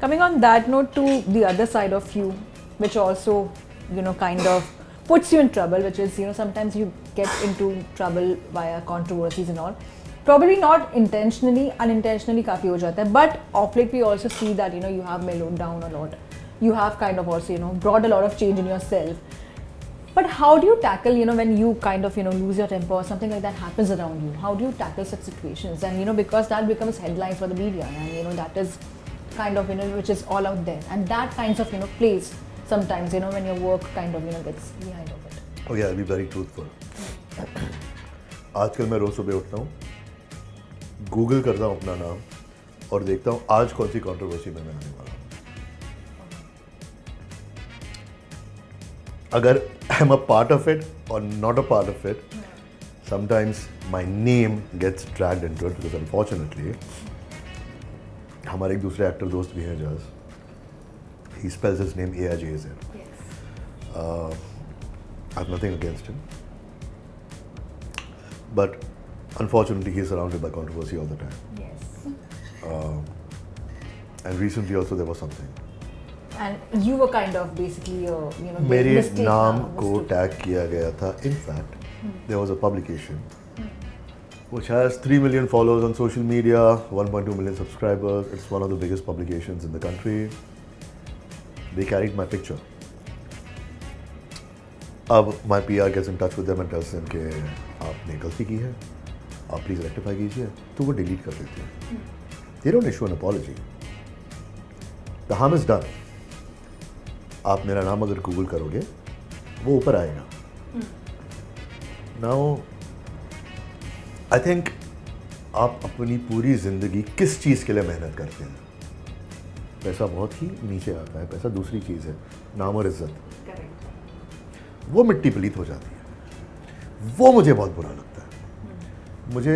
Coming on that note, to the other side of you, which also, kind of puts you in trouble, which is, sometimes you get into trouble via controversies and all. Probably not intentionally, unintentionally काफ़ी हो जाता है, but of late we also see that you have mellowed down a lot. You have kind of also brought a lot of change in yourself. But how do you tackle when you kind of lose your temper or something like that happens around you? How do you tackle such situations? And because that becomes headlines for the media, and that is kind of which is all out there, and that kinds of plays sometimes when your work kind of gets behind of it. Oh yeah, I'll be very truthful. आजकल मैं रोज़ सुबह उठता हूँ, Google करता हूँ अपना नाम और देखता हूँ आज कौन सी कंट्रोवर्सी में मैं आने वाला हूँ. अगर I am a part of it और not a part of it, sometimes my name gets dragged into it, because unfortunately हमारे एक दूसरे एक्टर दोस्त भी हैं जज, he spells his name AIJZ. I have nothing against him, but unfortunately he is surrounded by controversy all the time. Yes. And recently also there was something. And you were kind of basically मेरे नाम को tag किया गया था. In fact, there was a publication which has 3 million followers on social media, 1.2 million subscribers. It's one of the biggest publications in the country. They carried my picture. अब my PR gets in touch with them and tells them कि आपने गलती की है, आप please rectify कीजिए, तो वो डिलीट कर देते हैं. They don't issue an apology. The harm is done. आप मेरा नाम अगर गूगल करोगे वो ऊपर आएगा. Now, I think आप अपनी पूरी ज़िंदगी किस चीज़ के लिए मेहनत करते हैं? पैसा बहुत ही नीचे आता है, पैसा दूसरी चीज़ है, नाम और इज्जत. वो मिट्टी पलीत हो जाती है, वो मुझे बहुत बुरा लगता है. मुझे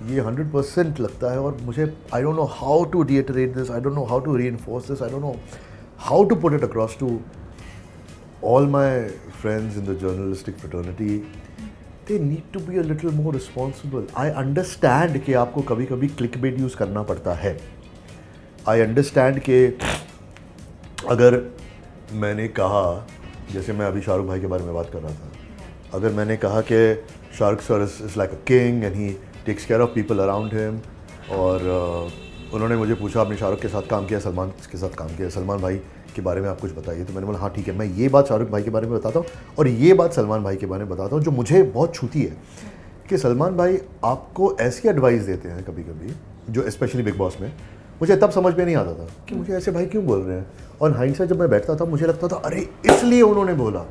ये 100% लगता है, और मुझे I don't know how to reiterate this, I don't know how to reinforce this, I don't know how to put it across to all my friends in the journalistic fraternity. They need to be a little more responsible. I understand कि आपको कभी कभी clickbait use करना पड़ता है. I understand कि अगर मैंने कहा, जैसे मैं अभी शाहरुख भाई के बारे में बात कर रहा था, अगर मैंने कहा कि Shahrukh sir is like a king and he takes care of people around him, और उन्होंने मुझे पूछा आपने शाहरुख के साथ काम किया, सलमान के साथ काम किया, सलमान भाई के बारे में आप कुछ बताइए। तो मैंने बोला हाँ ठीक है, मैं ये बात शाहरुख भाई के बारे में बताता हूँ और ये बात सलमान भाई के बारे में बताता हूँ जो मुझे बहुत छूती है कि सलमान भाई आपको ऐसी एडवाइस देते हैं कभी कभी जो स्पेशली बिग बॉस में मुझे तब समझ में नहीं आता था कि मुझे ऐसे भाई क्यों बोल रहे हैं, और हाइंडसाइट जब मैं बैठता था मुझे लगता था अरे इसलिए उन्होंने बोला।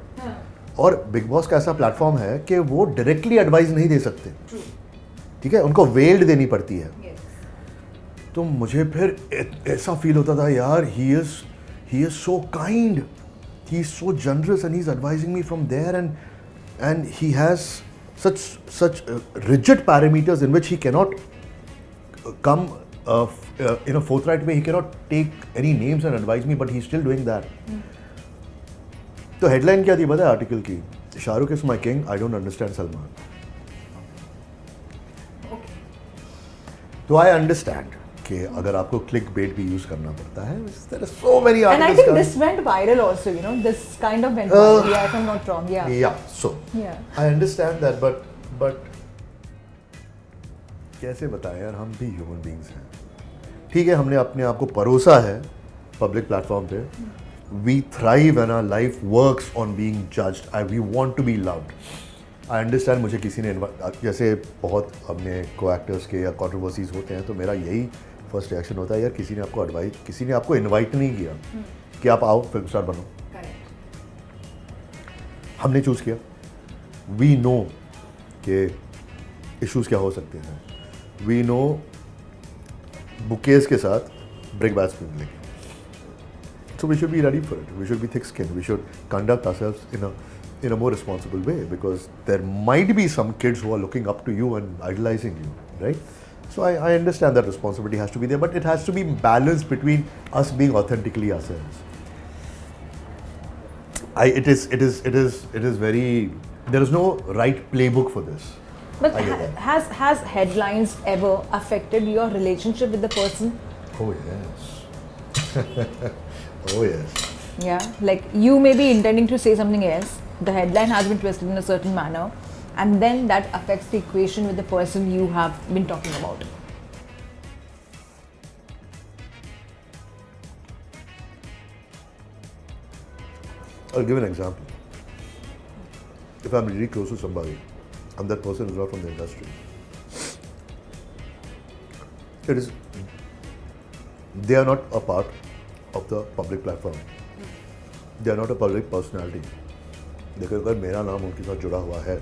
और बिग बॉस का ऐसा प्लेटफॉर्म है कि वो डायरेक्टली एडवाइस नहीं दे सकते, ठीक है, उनको वेल्ड देनी पड़ती है। तो मुझे फिर ऐसा फील होता था यार he is so kind, he is so generous and he is advising me from there and he has such rigid parameters in which he cannot come in a forthright way. He cannot take any names and advise me, but he's still doing that. तो headline क्या थी पता है article की? Shahrukh is my king, I don't understand Salman. तो I understand कि अगर आपको क्लिक बेट भी यूज करना पड़ता है, there are so many articles. And I think this went viral also, you know, this kind of went viral, if I'm not wrong, yeah. Yeah, so I understand that, but कैसे बताएं यार, हम भी human beings हैं, ठीक है, हमने अपने आप को परोसा है पब्लिक प्लेटफॉर्म पे, we thrive and our life works on being judged, we want to be loved. I understand मुझे किसी ने जैसे बहुत अपने को एक्टर्स के या कॉन्ट्रोवर्सीज होते हैं तो मेरा यही फर्स्ट रिएक्शन होता है यार किसी ने आपको इनवाइट नहीं किया कि आप आओ फिल्म स्टार बनो। हमने चूज़ किया, वी नो कि इश्यूज़ क्या हो सकते हैं, वी नो बुकेज के साथ ब्रेक बैट्स भी मिलेंगे, so we should be ready for it, we should be thick skinned, we should conduct ourselves in a more responsible way because there might be some kids who are looking up to you and idolizing you, right? So I understand that responsibility has to be there, but it has to be balanced between us being authentically ourselves. It is very, there is no right playbook for this. But has headlines ever affected your relationship with the person? Oh yes. Oh yes. Yeah, like you may be intending to say something else, the headline has been twisted in a certain manner, and then that affects the equation with the person you have been talking about. I'll give an example. If I'm really close to somebody and that person is not from the industry, they are not a part of the public platform. They are not a public personality. लेकिन अगर मेरा नाम उनके साथ जुड़ा हुआ है,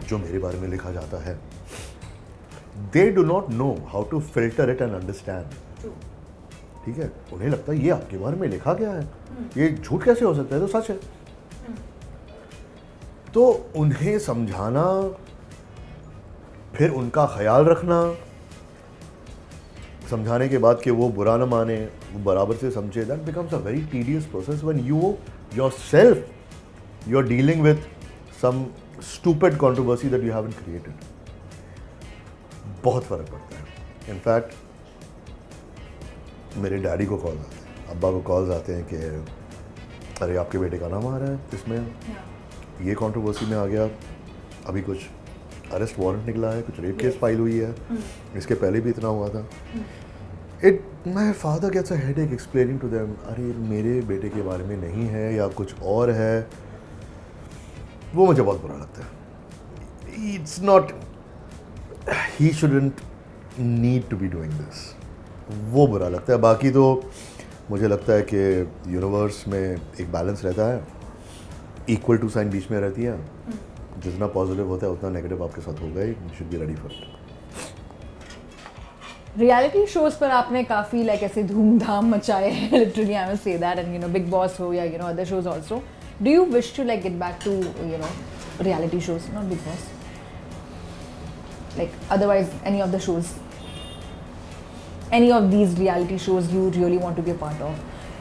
जो मेरे बारे में लिखा जाता है, they do not know how to filter it and understand. ठीक है, उन्हें लगता है ये आपके बारे में लिखा गया है, ये झूठ कैसे हो सकता है, तो सच है। तो उन्हें समझाना, फिर उनका ख्याल रखना, समझाने के बाद कि वो बुरा ना माने, वो बराबर से समझे, that becomes a very tedious process when you yourself you're dealing with some stupid controversy that you haven't created. बहुत फ़र्क पड़ता है। इनफैक्ट मेरे डैडी को कॉल आते हैं, अब्बा को कॉल्स आते हैं कि अरे आपके बेटे का नाम आ रहा है इसमें, ये कंट्रोवर्सी में आ गया, अभी कुछ अरेस्ट वारंट निकला है, कुछ रेप केस फाइल हुई है, इसके पहले भी इतना हुआ था। My father gets a headache explaining to them, अरे मेरे बेटे के बारे में नहीं है या कुछ और है, वो मुझे बहुत बुरा लगता है। It's not, he shouldn't need to be doing this, वो बुरा लगता है। बाकी तो मुझे लगता है कि यूनिवर्स में एक बैलेंस रहता है, इक्वल टू साइन बीच में रहती है, जितना पॉजिटिव होता है उतना नेगेटिव आपके साथ होगा ही, you should be ready for it. Reality shows पर आपने काफ़ी लाइक ऐसे धूमधाम मचाए हैं, literally I will say that, and you know Bigg Boss हो या you know other shows also, do you wish to like get back to you know reality shows, not Bigg Boss, like otherwise any of the shows, any of these reality shows you really want to be a part of?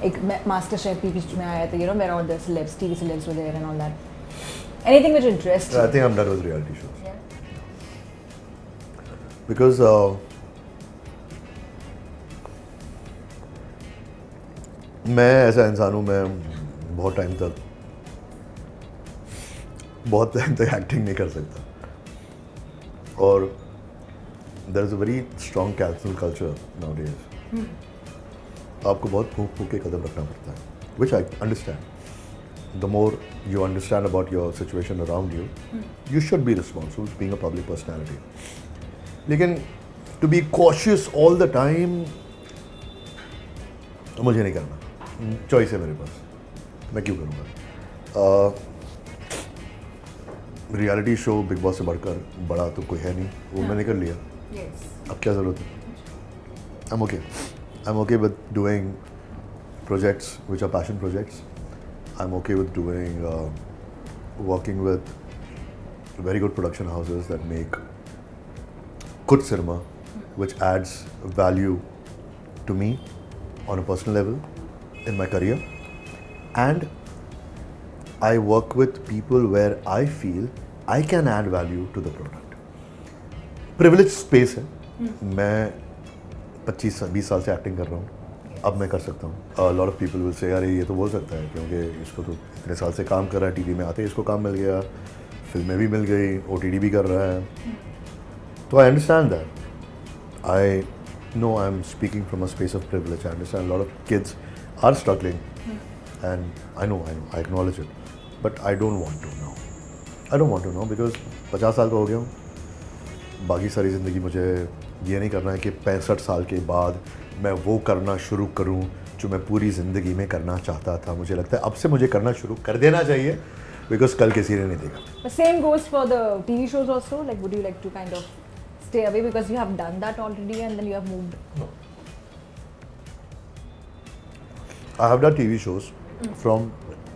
एक MasterChef भी बीच में आया था, you know where all the celebs, TV celebs were there and all that, anything which interests you? I think I'm done with reality shows. Yeah. Because मैं ऐसा इंसान हूँ, मैं बहुत टाइम तक एक्टिंग नहीं कर सकता, और there is a very strong cancel culture nowadays. आपको बहुत फूंक फूंक के कदम रखना पड़ता है, which I understand. The more you understand about your situation around you, you should be responsible being a public personality. लेकिन to be cautious all the time मुझे नहीं करना, चॉइस है मेरे पास, मैं क्यों करूँगा। रियलिटी शो बिग बॉस से बढ़कर बड़ा तो कोई है नहीं, वो मैंने कर लिया, अब क्या ज़रूरत है। I'm okay with doing projects which are passion projects. I'm okay with doing working with very good production houses that make good cinema, which adds value to me on a personal level in my career. And I work with people where I feel I can add value to the product. Privileged space है, मैं 25-20 साल से acting कर रहा हूँ, अब मैं कर सकता हूँ। Lot of people will say यार ये तो बोल सकता है क्योंकि इसको तो इतने साल से काम कर रहा है, टीवी में आते ही इसको काम मिल गया, फिल्में भी मिल गई, OTT भी कर रहा है। तो I understand that, I know I am speaking from a space of privilege. I understand lot of kids are struggling and I know I acknowledge it, but I don't want to know because 50 साल का हो गया हूँ। बाकी सारी ज़िंदगी मुझे ये नहीं करना है कि 65 साल के बाद मैं वो करना शुरू करूं जो मैं पूरी ज़िंदगी में करना चाहता था। मुझे लगता है अब से मुझे करना शुरू कर देना चाहिए, बिकॉज कल किसी ने नहीं देखा। Same goes for the TV shows also. Like, would you like to kind of stay away because you have done that already and then you have moved? No. I have done TV shows from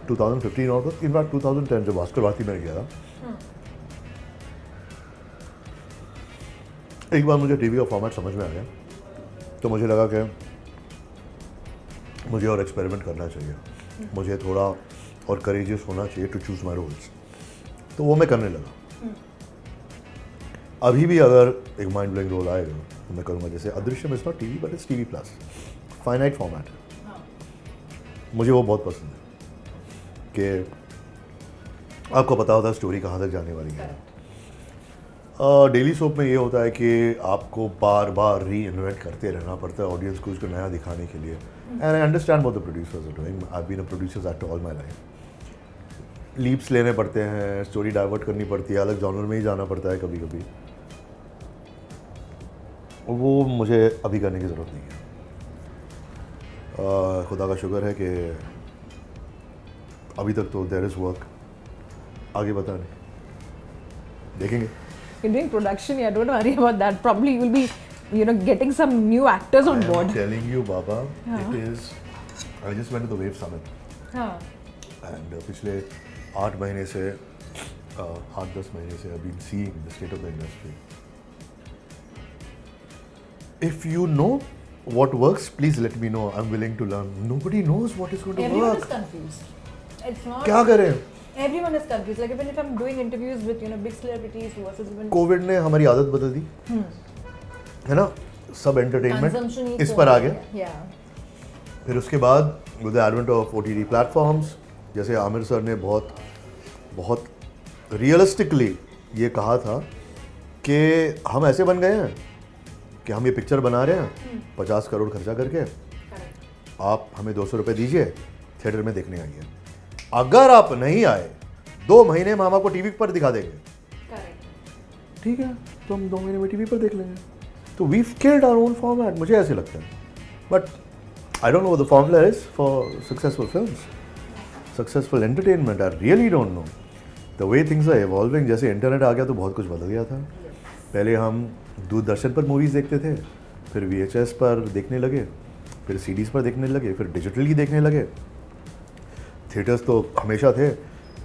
2015 onwards. In fact, 2010 जब भास्कर भारती में गया था, एक बार मुझे TV का format समझ में आ गया, तो मुझे लगा कि मुझे और एक्सपेरिमेंट करना चाहिए, मुझे थोड़ा और करेजियस होना चाहिए टू चूज़ माई रोल्स, तो वो मैं करने लगा। अभी भी अगर एक माइंड ब्लोइंग रोल आएगा तो मैं करूँगा। जैसे Adrishyam is not TV but it's TV+, finite format है, मुझे वो बहुत पसंद है कि आपको पता होता है स्टोरी कहाँ तक जाने वाली है। डेली सोप में ये होता है कि आपको बार बार री इन्वेंट करते रहना पड़ता है ऑडियंस को उसको नया दिखाने के लिए। And I understand what the producers are doing, I have been a producers actor all my life. Leaps लेने पड़ते हैं, स्टोरी डाइवर्ट करनी पड़ती है, अलग जॉनर में ही जाना पड़ता है कभी कभी, वो मुझे अभी करने की ज़रूरत नहीं है। खुदा का शुक्र है कि अभी तक तो देयर इज़ वर्क, आगे पता नहीं, देखेंगे। You're doing production, yeah, don't worry about that. Probably you will be, getting some new actors on board. I'm telling you, Baba, it is. I just went to the Wave Summit. And पिछले 8 महीने से 8-10 महीने से I've been seeing the state of the industry. If you know what works, please let me know. I'm willing to learn. Nobody knows what is going to Everyone work. is confused. It's not. क्या करें? Everyone is confused. Like even if I'm doing interviews with big celebrities versus even Covid ने हमारी आदत बदल दी, है ना? सब entertainment इस पर आ गया। Yeah. फिर उसके बाद with the advent of OTT platforms, जैसे आमिर सर ने बहुत रियलिस्टिकली ये कहा था कि हम ऐसे बन गए हैं कि हम ये पिक्चर बना रहे हैं 50 करोड़ खर्चा करके, आप हमें 200 रुपये दीजिए, थिएटर में देखने आइए। अगर आप नहीं आए 2 महीने में हम आपको टीवी पर दिखा देंगे। ठीक है, तो हम 2 महीने में टीवी पर देख लेंगे। तो we killed our own format, मुझे ऐसे लगता है। But I don't know the formula is for successful films, successful entertainment. I really don't know the way things are evolving. जैसे इंटरनेट आ गया तो बहुत कुछ बदल गया था। पहले हम दूरदर्शन पर मूवीज़ देखते थे, फिर VHS पर देखने लगे, फिर CDs पर देखने लगे, फिर डिजिटली देखने लगे। थिएटर्स तो हमेशा थे,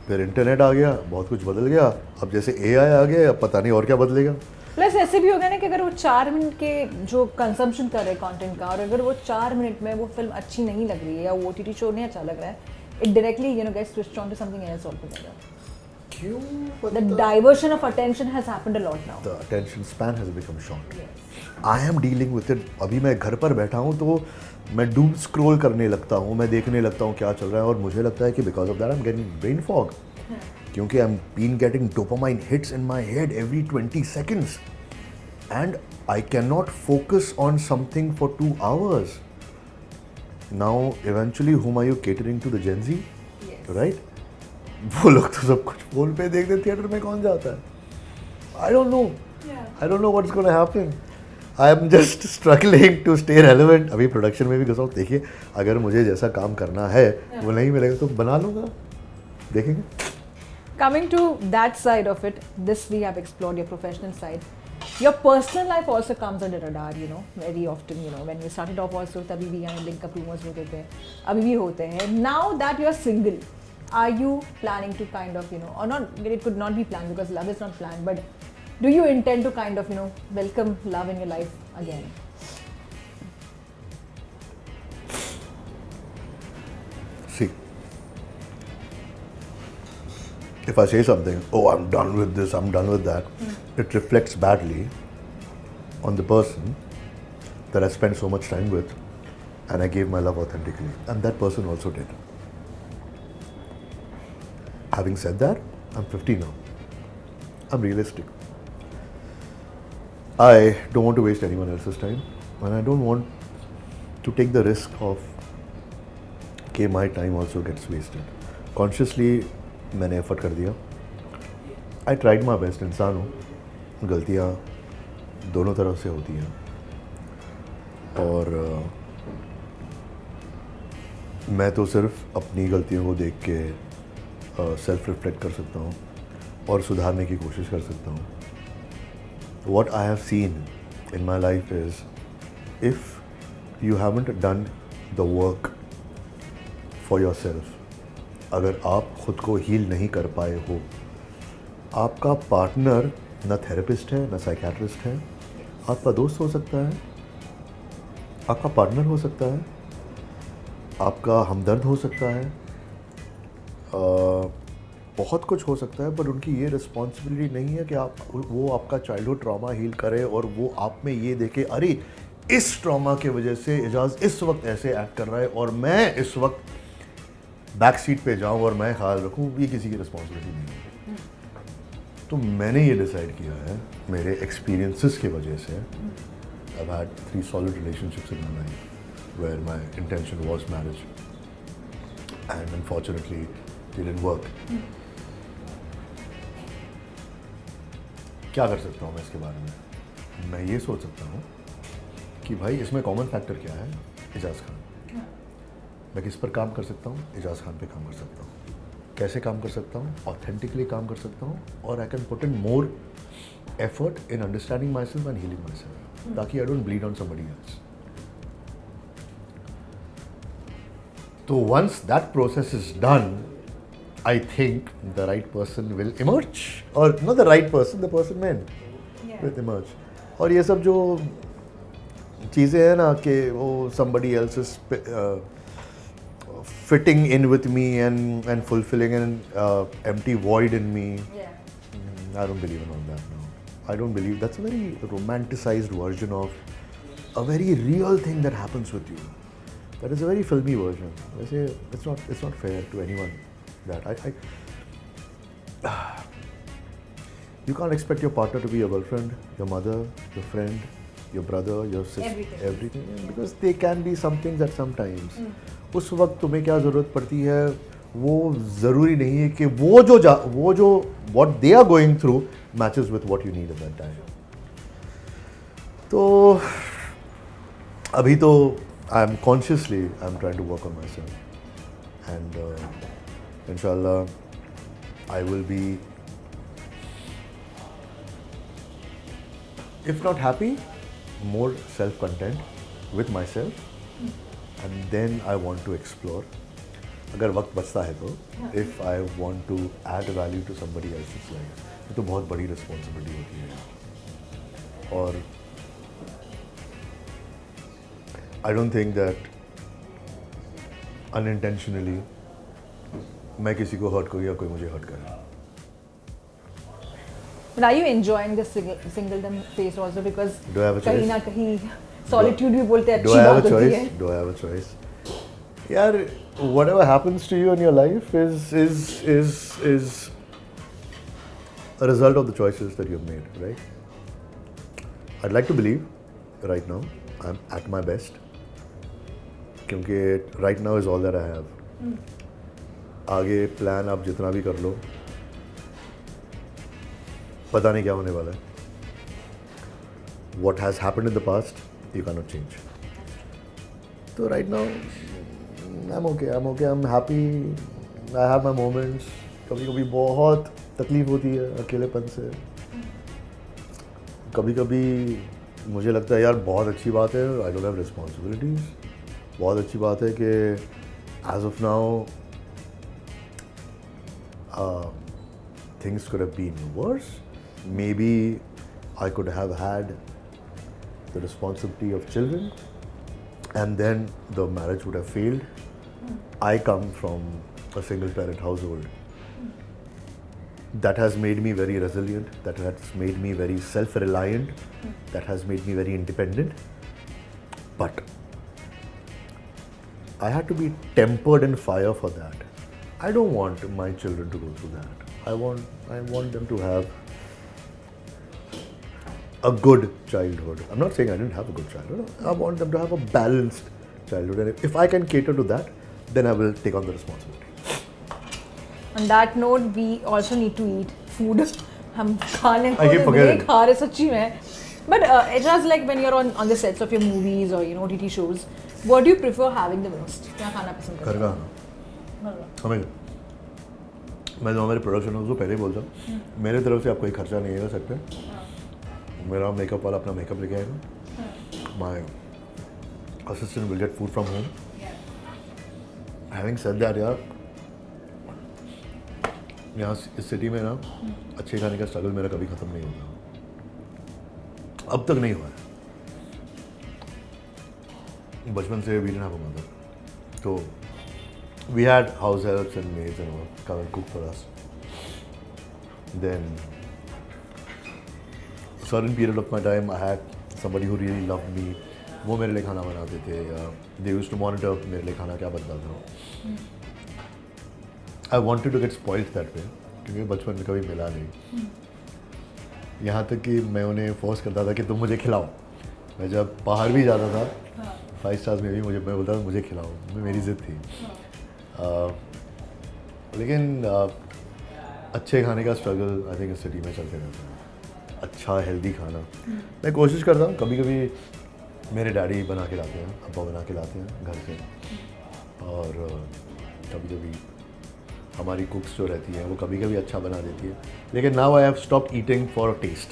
फिर इंटरनेट आ गया, बहुत कुछ बदल गया। अब जैसे AI आ गया, अब पता नहीं और क्या बदलेगा। प्लस ऐसे भी हो गया ना कि अगर वो 4 मिनट के जो कंजम्पशन कर रहे हैं कंटेंट का, और अगर वो 4 मिनट में वो फिल्म अच्छी नहीं लग रही है या वो OTT शो नहीं अच्छा लग रहा है, it directly gets switched on to something else altogether. क्यों? The diversion of attention has happened a lot now. The attention span has become short. I am dealing with it. अभी मैं घर पर बैठा हूँ तो मैं डूम स्क्रॉल करने लगता हूँ, मैं देखने लगता हूँ क्या चल रहा है, और मुझे लगता है कि because of that I am getting brain fog, क्योंकि I am been getting dopamine hits in my head every 20 seconds, and I cannot focus on something for 2 hours. Now, eventually, whom are you catering to? The Gen Z? Yes. Right? वो लोग तो सब कुछ phone पे देखते, theatre में कौन जाता है? I don't know. Yeah. I don't know what's going to happen. I am just struggling to stay relevant. अभी प्रोडक्शन में भी घुसा हूँ. देखिए, अगर मुझे जैसा काम करना है वो नहीं मिलेगा तो बना लूँगा. देखेंगे. Coming to that side of it, this we have explored your professional side. Your personal life also comes under radar, you know, very often, you know, when you started off also तभी भी यहाँ link up rumors होते थे, अभी भी होते हैं. Now that you are single, are you planning to kind of, you know, or not, it could not be planned because love is not planned, but do you intend to kind of, you know, welcome love in your life again? See, if I say something, oh, I'm done with this, I'm done with that, it reflects badly on the person that I spent so much time with and I gave my love authentically. And that person also did. Having said that, I'm 50 now. I'm realistic. I don't want to waste anyone else's time and I don't want to take the risk of कि my time also gets wasted. Consciously मैंने effort कर दिया. I tried my best. इंसान हूँ, गलतियाँ दोनों तरफ से होती हैं और मैं तो सिर्फ अपनी गलतियों को देख के सेल्फ रिफ्लेक्ट कर सकता हूँ और सुधारने की कोशिश कर सकता हूँ. What I have seen in my life is if you haven't done the work for yourself, अगर आप खुद को हील नहीं कर पाए हो, आपका पार्टनर ना थेरेपिस्ट है ना साइकियाट्रिस्ट है, आपका दोस्त हो सकता है, आपका पार्टनर हो सकता है, आपका हमदर्द हो सकता है, बहुत कुछ हो सकता है, पर उनकी ये रिस्पॉन्सिबिलिटी नहीं है कि आप वो आपका चाइल्डहुड ट्रॉमा हील करे और वो आप में ये देखे अरे इस ट्रॉमा की वजह से एजाज इस वक्त ऐसे एक्ट कर रहा है और मैं इस वक्त बैक सीट पे जाऊं और मैं ख्याल रखूं. ये किसी की रिस्पॉन्सिबिलिटी नहीं है. तो मैंने ये डिसाइड किया है मेरे एक्सपीरियंसेस की वजह से. I've had 3 solid relationships in my life where my intention was marriage and unfortunately it didn't work. क्या कर सकता हूँ मैं इसके बारे में? मैं ये सोच सकता हूँ कि भाई इसमें कॉमन फैक्टर क्या है? एजाज खान. मैं किस पर काम कर सकता हूँ? एजाज खान पे काम कर सकता हूँ. कैसे काम कर सकता हूँ? ऑथेंटिकली काम कर सकता हूँ और I can put in more effort in understanding my self and healing my self ताकि I don't bleed on somebody else. तो once that process is done, I think the right person will emerge, or not the right person, the person meant will emerge. और ये सब जो चीज़ें हैं ना कि वो somebody else is fitting in with me and fulfilling an empty void in me. I don't believe in all that now. I don't believe that's a very romanticized version of a very real thing that happens with you. That is a very filmy version. I say it's not fair to anyone. That you can't expect your partner to be your girlfriend, your mother, your friend, your brother, your sister, everything, because they can be some things at some times. उस वक्त तुम्हें क्या ज़रूरत पड़ती है वो ज़रूरी नहीं है कि वो जो what they are going through matches with what you need at that time. तो अभी तो I'm trying to work on myself and Inshallah, I will be, if not happy, more self-content with myself, and then I want to explore. अगर वक्त बचता है तो, if I want to add value to somebody else's life, ये तो बहुत बड़ी responsibility होती है. और I don't think that unintentionally मैं किसी को हर्ट करूँ या कोई मुझे हर्ट करे. But are you enjoying this singledom phase also because Do I have a choice? कहीं ना कहीं solitude भी बोलते हैं Do अच्छी I have बात a होती choice? है. Do I have a choice? यार, whatever happens to you in your life is a result of the choices that you've made, right? I'd like to believe right now I'm at my best, क्योंकि right now is all that I have. आगे plan आप जितना भी कर लो, पता नहीं क्या होने वाला है. What has happened in the past, you cannot change. So right now, I'm okay. I'm happy. I have my moments. कभी कभी बहुत तकलीफ होती है अकेलेपन से. कभी कभी मुझे लगता है यार बहुत अच्छी बात है, I don't have responsibilities. बहुत अच्छी बात है कि as of now things could have been worse. Maybe I could have had the responsibility of children, and then the marriage would have failed. I come from a single parent household. That has made me very resilient, that has made me very self-reliant, that has made me very independent. But I had to be tempered in fire for that. I don't want my children to go through that. I want them to have a good childhood. I'm not saying I didn't have a good childhood. I want them to have a balanced childhood. And if I can cater to that, then I will take on the responsibility. On that note, we also need to eat food. हम खाने I keep को forgetting. नहीं खा रहे सच्ची में. But it's just like when you're on the sets of your movies or OTT shows, what do you prefer having the most? क्या खाना पसंद करते घर हो? का खाना. हमें मैं जो हमारे प्रोडक्शन हाउस को पहले ही बोलता हूँ, मेरे तरफ से आपको कोई खर्चा नहीं है सर पे. मेरा मेकअप वाला अपना मेकअप लेके आएगा. My assistant will get food from home. Having said that यार, यहाँ इस सिटी में ना अच्छे खाने का स्ट्रगल मेरा कभी ख़त्म नहीं होगा. अब तक नहीं हुआ है. बचपन से we didn't have a mother, तो we had house helps and maids and all come and cook for us. Then certain period of my time I had somebody who really loved me. वो मेरे लिए खाना बनाते थे. They used to monitor मेरे लिए खाना क्या बनता था. I wanted to get spoiled that way, क्योंकि बचपन में कभी मिला नहीं. यहाँ तक कि मैं उन्हें फोर्स करता था कि तुम मुझे खिलाओ. मैं जब बाहर भी जाता था 5 स्टार्स में भी मैं बोलता था मुझे खिलाओ. मेरी ज़िद थी. लेकिन अच्छे खाने का स्ट्रगल आई थिंक इस सिटी में चलते रहता है. अच्छा हेल्दी खाना मैं कोशिश करता हूँ. कभी कभी मेरे डैडी बना के लाते हैं, अब्बा बना के लाते हैं घर से. और कभी कभी हमारी कुक्स जो रहती हैं वो कभी कभी अच्छा बना देती है. लेकिन now I have stop eating for taste.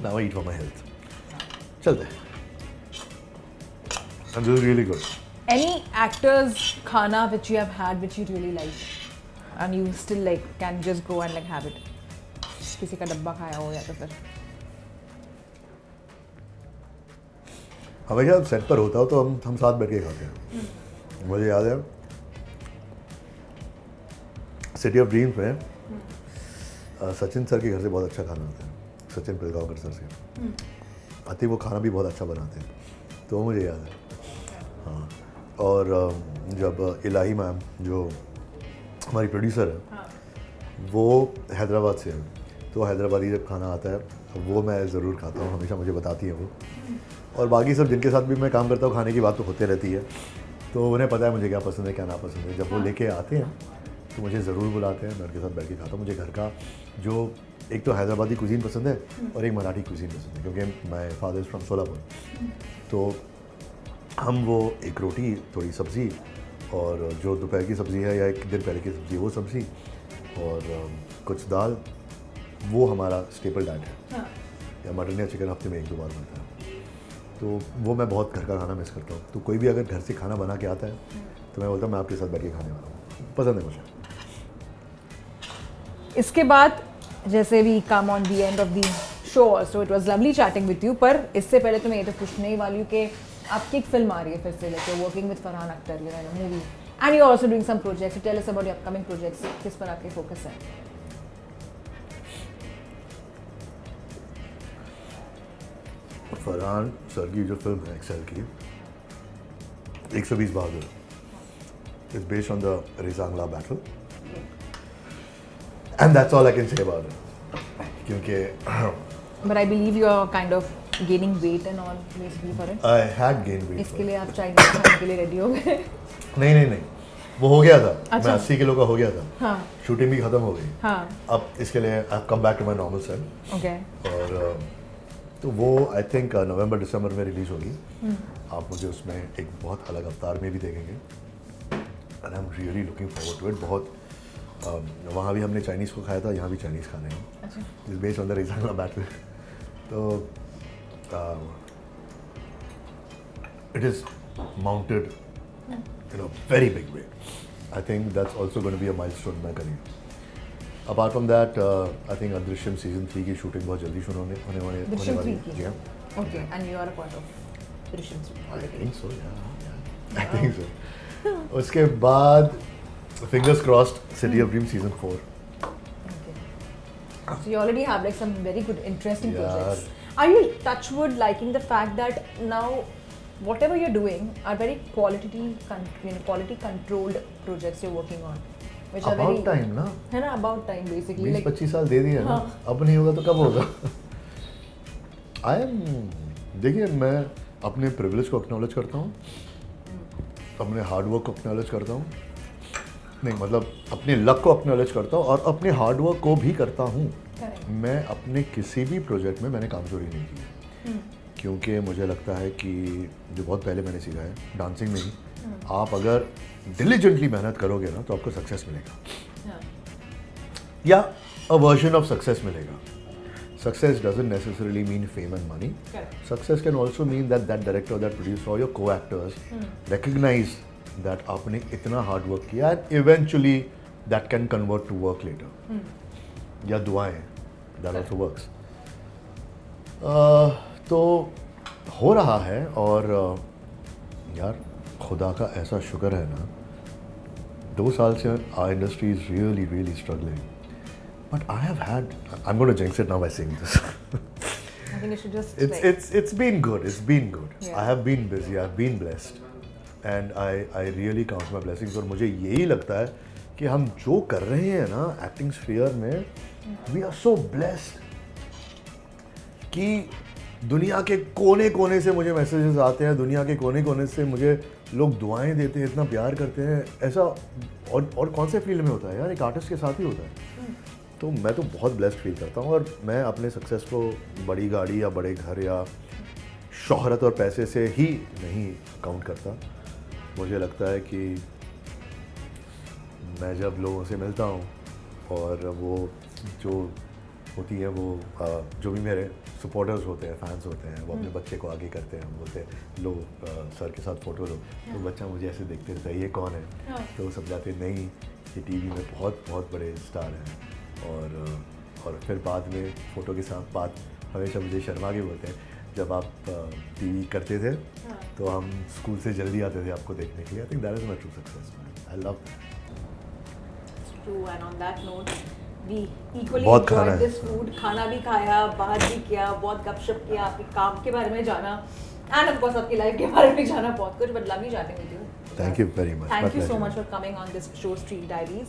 Now I eat for my health. चलते हैं. And this is really good. Any actors khana which you have had which you really like and you still like can just go and like have it? किसी का डब्बा खाया हो या तो फिर हमेशा जब सेट पर होता हो तो हम साथ बैठ के खाते हैं. मुझे याद है सिटी ऑफ ड्रीम्स में सचिन सर के घर से बहुत अच्छा खाना आता है. सचिन पिलगांवकर सर से. आई थिंक वो खाना भी बहुत अच्छा बनाते हैं, तो वो मुझे याद है. हाँ. और जब इलाही मैम जो हमारी प्रोड्यूसर है वो हैदराबाद से है, तो हैदराबादी जब खाना आता है वो मैं ज़रूर खाता हूँ. हमेशा मुझे बताती है वो. और बाकी सब जिनके साथ भी मैं काम करता हूँ खाने की बात तो होते रहती है, तो उन्हें पता है मुझे क्या पसंद है क्या ना पसंद है. जब वो लेके आते हैं तो मुझे ज़रूर बुलाते हैं. मैं उनके साथ बैठ के खाता हूँ. मुझे घर का जो एक तो हैदराबादी कुजीन पसंद है और एक मराठी कुजीन पसंद है, क्योंकि my father is from Solapur. तो हम वो एक रोटी थोड़ी सब्ज़ी और जो दोपहर की सब्ज़ी है या एक दिन पहले की सब्ज़ी वो सब्ज़ी और कुछ दाल, वो हमारा स्टेपल डाइट है. या मटन या चिकन हफ्ते में 1-2 बार बनता है. तो वो मैं बहुत घर का खाना मिस करता हूँ. तो कोई भी अगर घर से खाना बना के आता है तो मैं बोलता हूँ मैं आपके साथ बैठ के खाने वाला हूँ. पसंद है मुझे. इसके बाद जैसे भी come on the end of the show, so it was lovely chatting with you. पर इससे पहले तो मैं ये तो पूछने ही वाली हूँ कि आपकी एक फिल्म आ रही है फिर से, like working with Farhan Akhtar, you know, movie, and you are also doing some projects. So tell us about your upcoming projects. किस पर आपके फोकस है? फरहान सर की जो फिल्म है एक्सेल की 120 Bahadur is based on the Rezang La battle, and that's all I can say about it. क्योंकि But I believe you are kind of gaining weight and all basically for it? I had gain weight. इसके लिए आप Chinese खाने के लिए ready हो गए? नहीं, वो हो गया था। अच्छा। मैं 80 किलो का हो गया था। हाँ शूटिंग भी खत्म हो गई। हाँ अब इसके लिए I come back to my normal self. Okay. और तो वो आई थिंक नवंबर दिसंबर में रिलीज होगी। आप मुझे उसमें एक बहुत अलग अवतार में भी देखेंगे and I am really looking forward to it. बहुत वहाँ भी हमने चाइनीज़ को खाया था, यहाँ भी चाइनीज़ खाने हैं। अच्छा। Is based on the region battle. तो it is mounted in a very big way. I think that's also going to be a milestone in my career. Apart from that, I think Adrishyam season 3 की shooting बहुत जल्दी शुरू होने वाली Drishyam 3 है। की? जी हाँ। Okay, and you are a part of Drishyam 3 I already. think so, yeah. I think so. उसके बाद fingers crossed City of Dreams season 4. Okay. So you already have like some very good, interesting Yeah. projects. Are you touchwood liking the fact that now whatever you're doing are very quality controlled projects you're working on, which are very About time ना? है ना, about time basically. 20-25 साल दे दिए ना। हाँ। अब नहीं होगा तो कब होगा? देखिए, मैं अपने प्रिविलेज को एक्नॉलेज करता हूँ, अपने हार्डवर्क को एक्नॉलेज करता हूँ, नहीं मतलब अपने लक को एक्नॉलेज करता हूँ और अपने हार्डवर्क को भी करता हूँ। Correct. मैं अपने किसी भी प्रोजेक्ट में मैंने काम चोरी नहीं की, क्योंकि मुझे लगता है कि जो बहुत पहले मैंने सीखा है डांसिंग में ही, आप अगर डिलीजेंटली मेहनत करोगे ना तो आपको सक्सेस मिलेगा, हाँ. या अ वर्जन ऑफ सक्सेस मिलेगा। Success doesn't necessarily mean fame and money. Correct. Success can also mean that that director, that producer, or your co-actors recognize that आपने इतना hard work किया and eventually that can convert to work later. या दुआएं, that also works. तो हो रहा है और यार खुदा का ऐसा शुक्र है ना, 2 साल से our industry is really struggling. But I have had, I'm going to jinx it now by saying this. I think you should just It's been good. It's been good. Yeah. I have been busy. I've been blessed, and I really count my blessings. और मुझे यही लगता है कि हम जो कर रहे हैं ना एक्टिंग स्फीयर में, we are so blessed कि दुनिया के कोने-कोने से मुझे मैसेजेस आते हैं, दुनिया के कोने-कोने से मुझे लोग दुआएं देते हैं, इतना प्यार करते हैं। ऐसा और कौन से फील्ड में होता है यार, एक आर्टिस्ट के साथ ही होता है। तो मैं तो बहुत ब्लेस्ड फील करता हूँ और मैं अपने सक्सेस को बड़ी गाड़ी या बड़े घर या शोहरत और पैसे से ही नहीं काउंट करता। मुझे लगता है कि मैं जब लोगों से मिलता हूँ और वो जो होती हैं वो जो भी मेरे सपोर्टर्स होते हैं, फैंस होते हैं, वो अपने बच्चे को आगे करते हैं, बोलते हैं लो सर के साथ फ़ोटो लो, तो बच्चा मुझे ऐसे देखते रहता है, ये कौन है? तो वो सब जाते नहीं, ये टीवी में बहुत बड़े स्टार हैं। और फिर बाद में फ़ोटो के साथ बात हमेशा मुझे शर्मा के बोलते हैं, जब आप टीवी करते थे तो हम स्कूल से जल्दी आते थे आपको देखने के लिए। I think that is my true success, I love that. True, and on that note, we equally बहुत खाना enjoyed है। this food. खाना भी खाया, बात भी किया, बहुत गपशप किया, आपके काम के बारे में जाना, and of course आपकी लाइफ के बारे में जाना बहुत कुछ, but love you chatting with you. Thank you very much. Thank My you so pleasure. much for coming on this show, Street Diaries.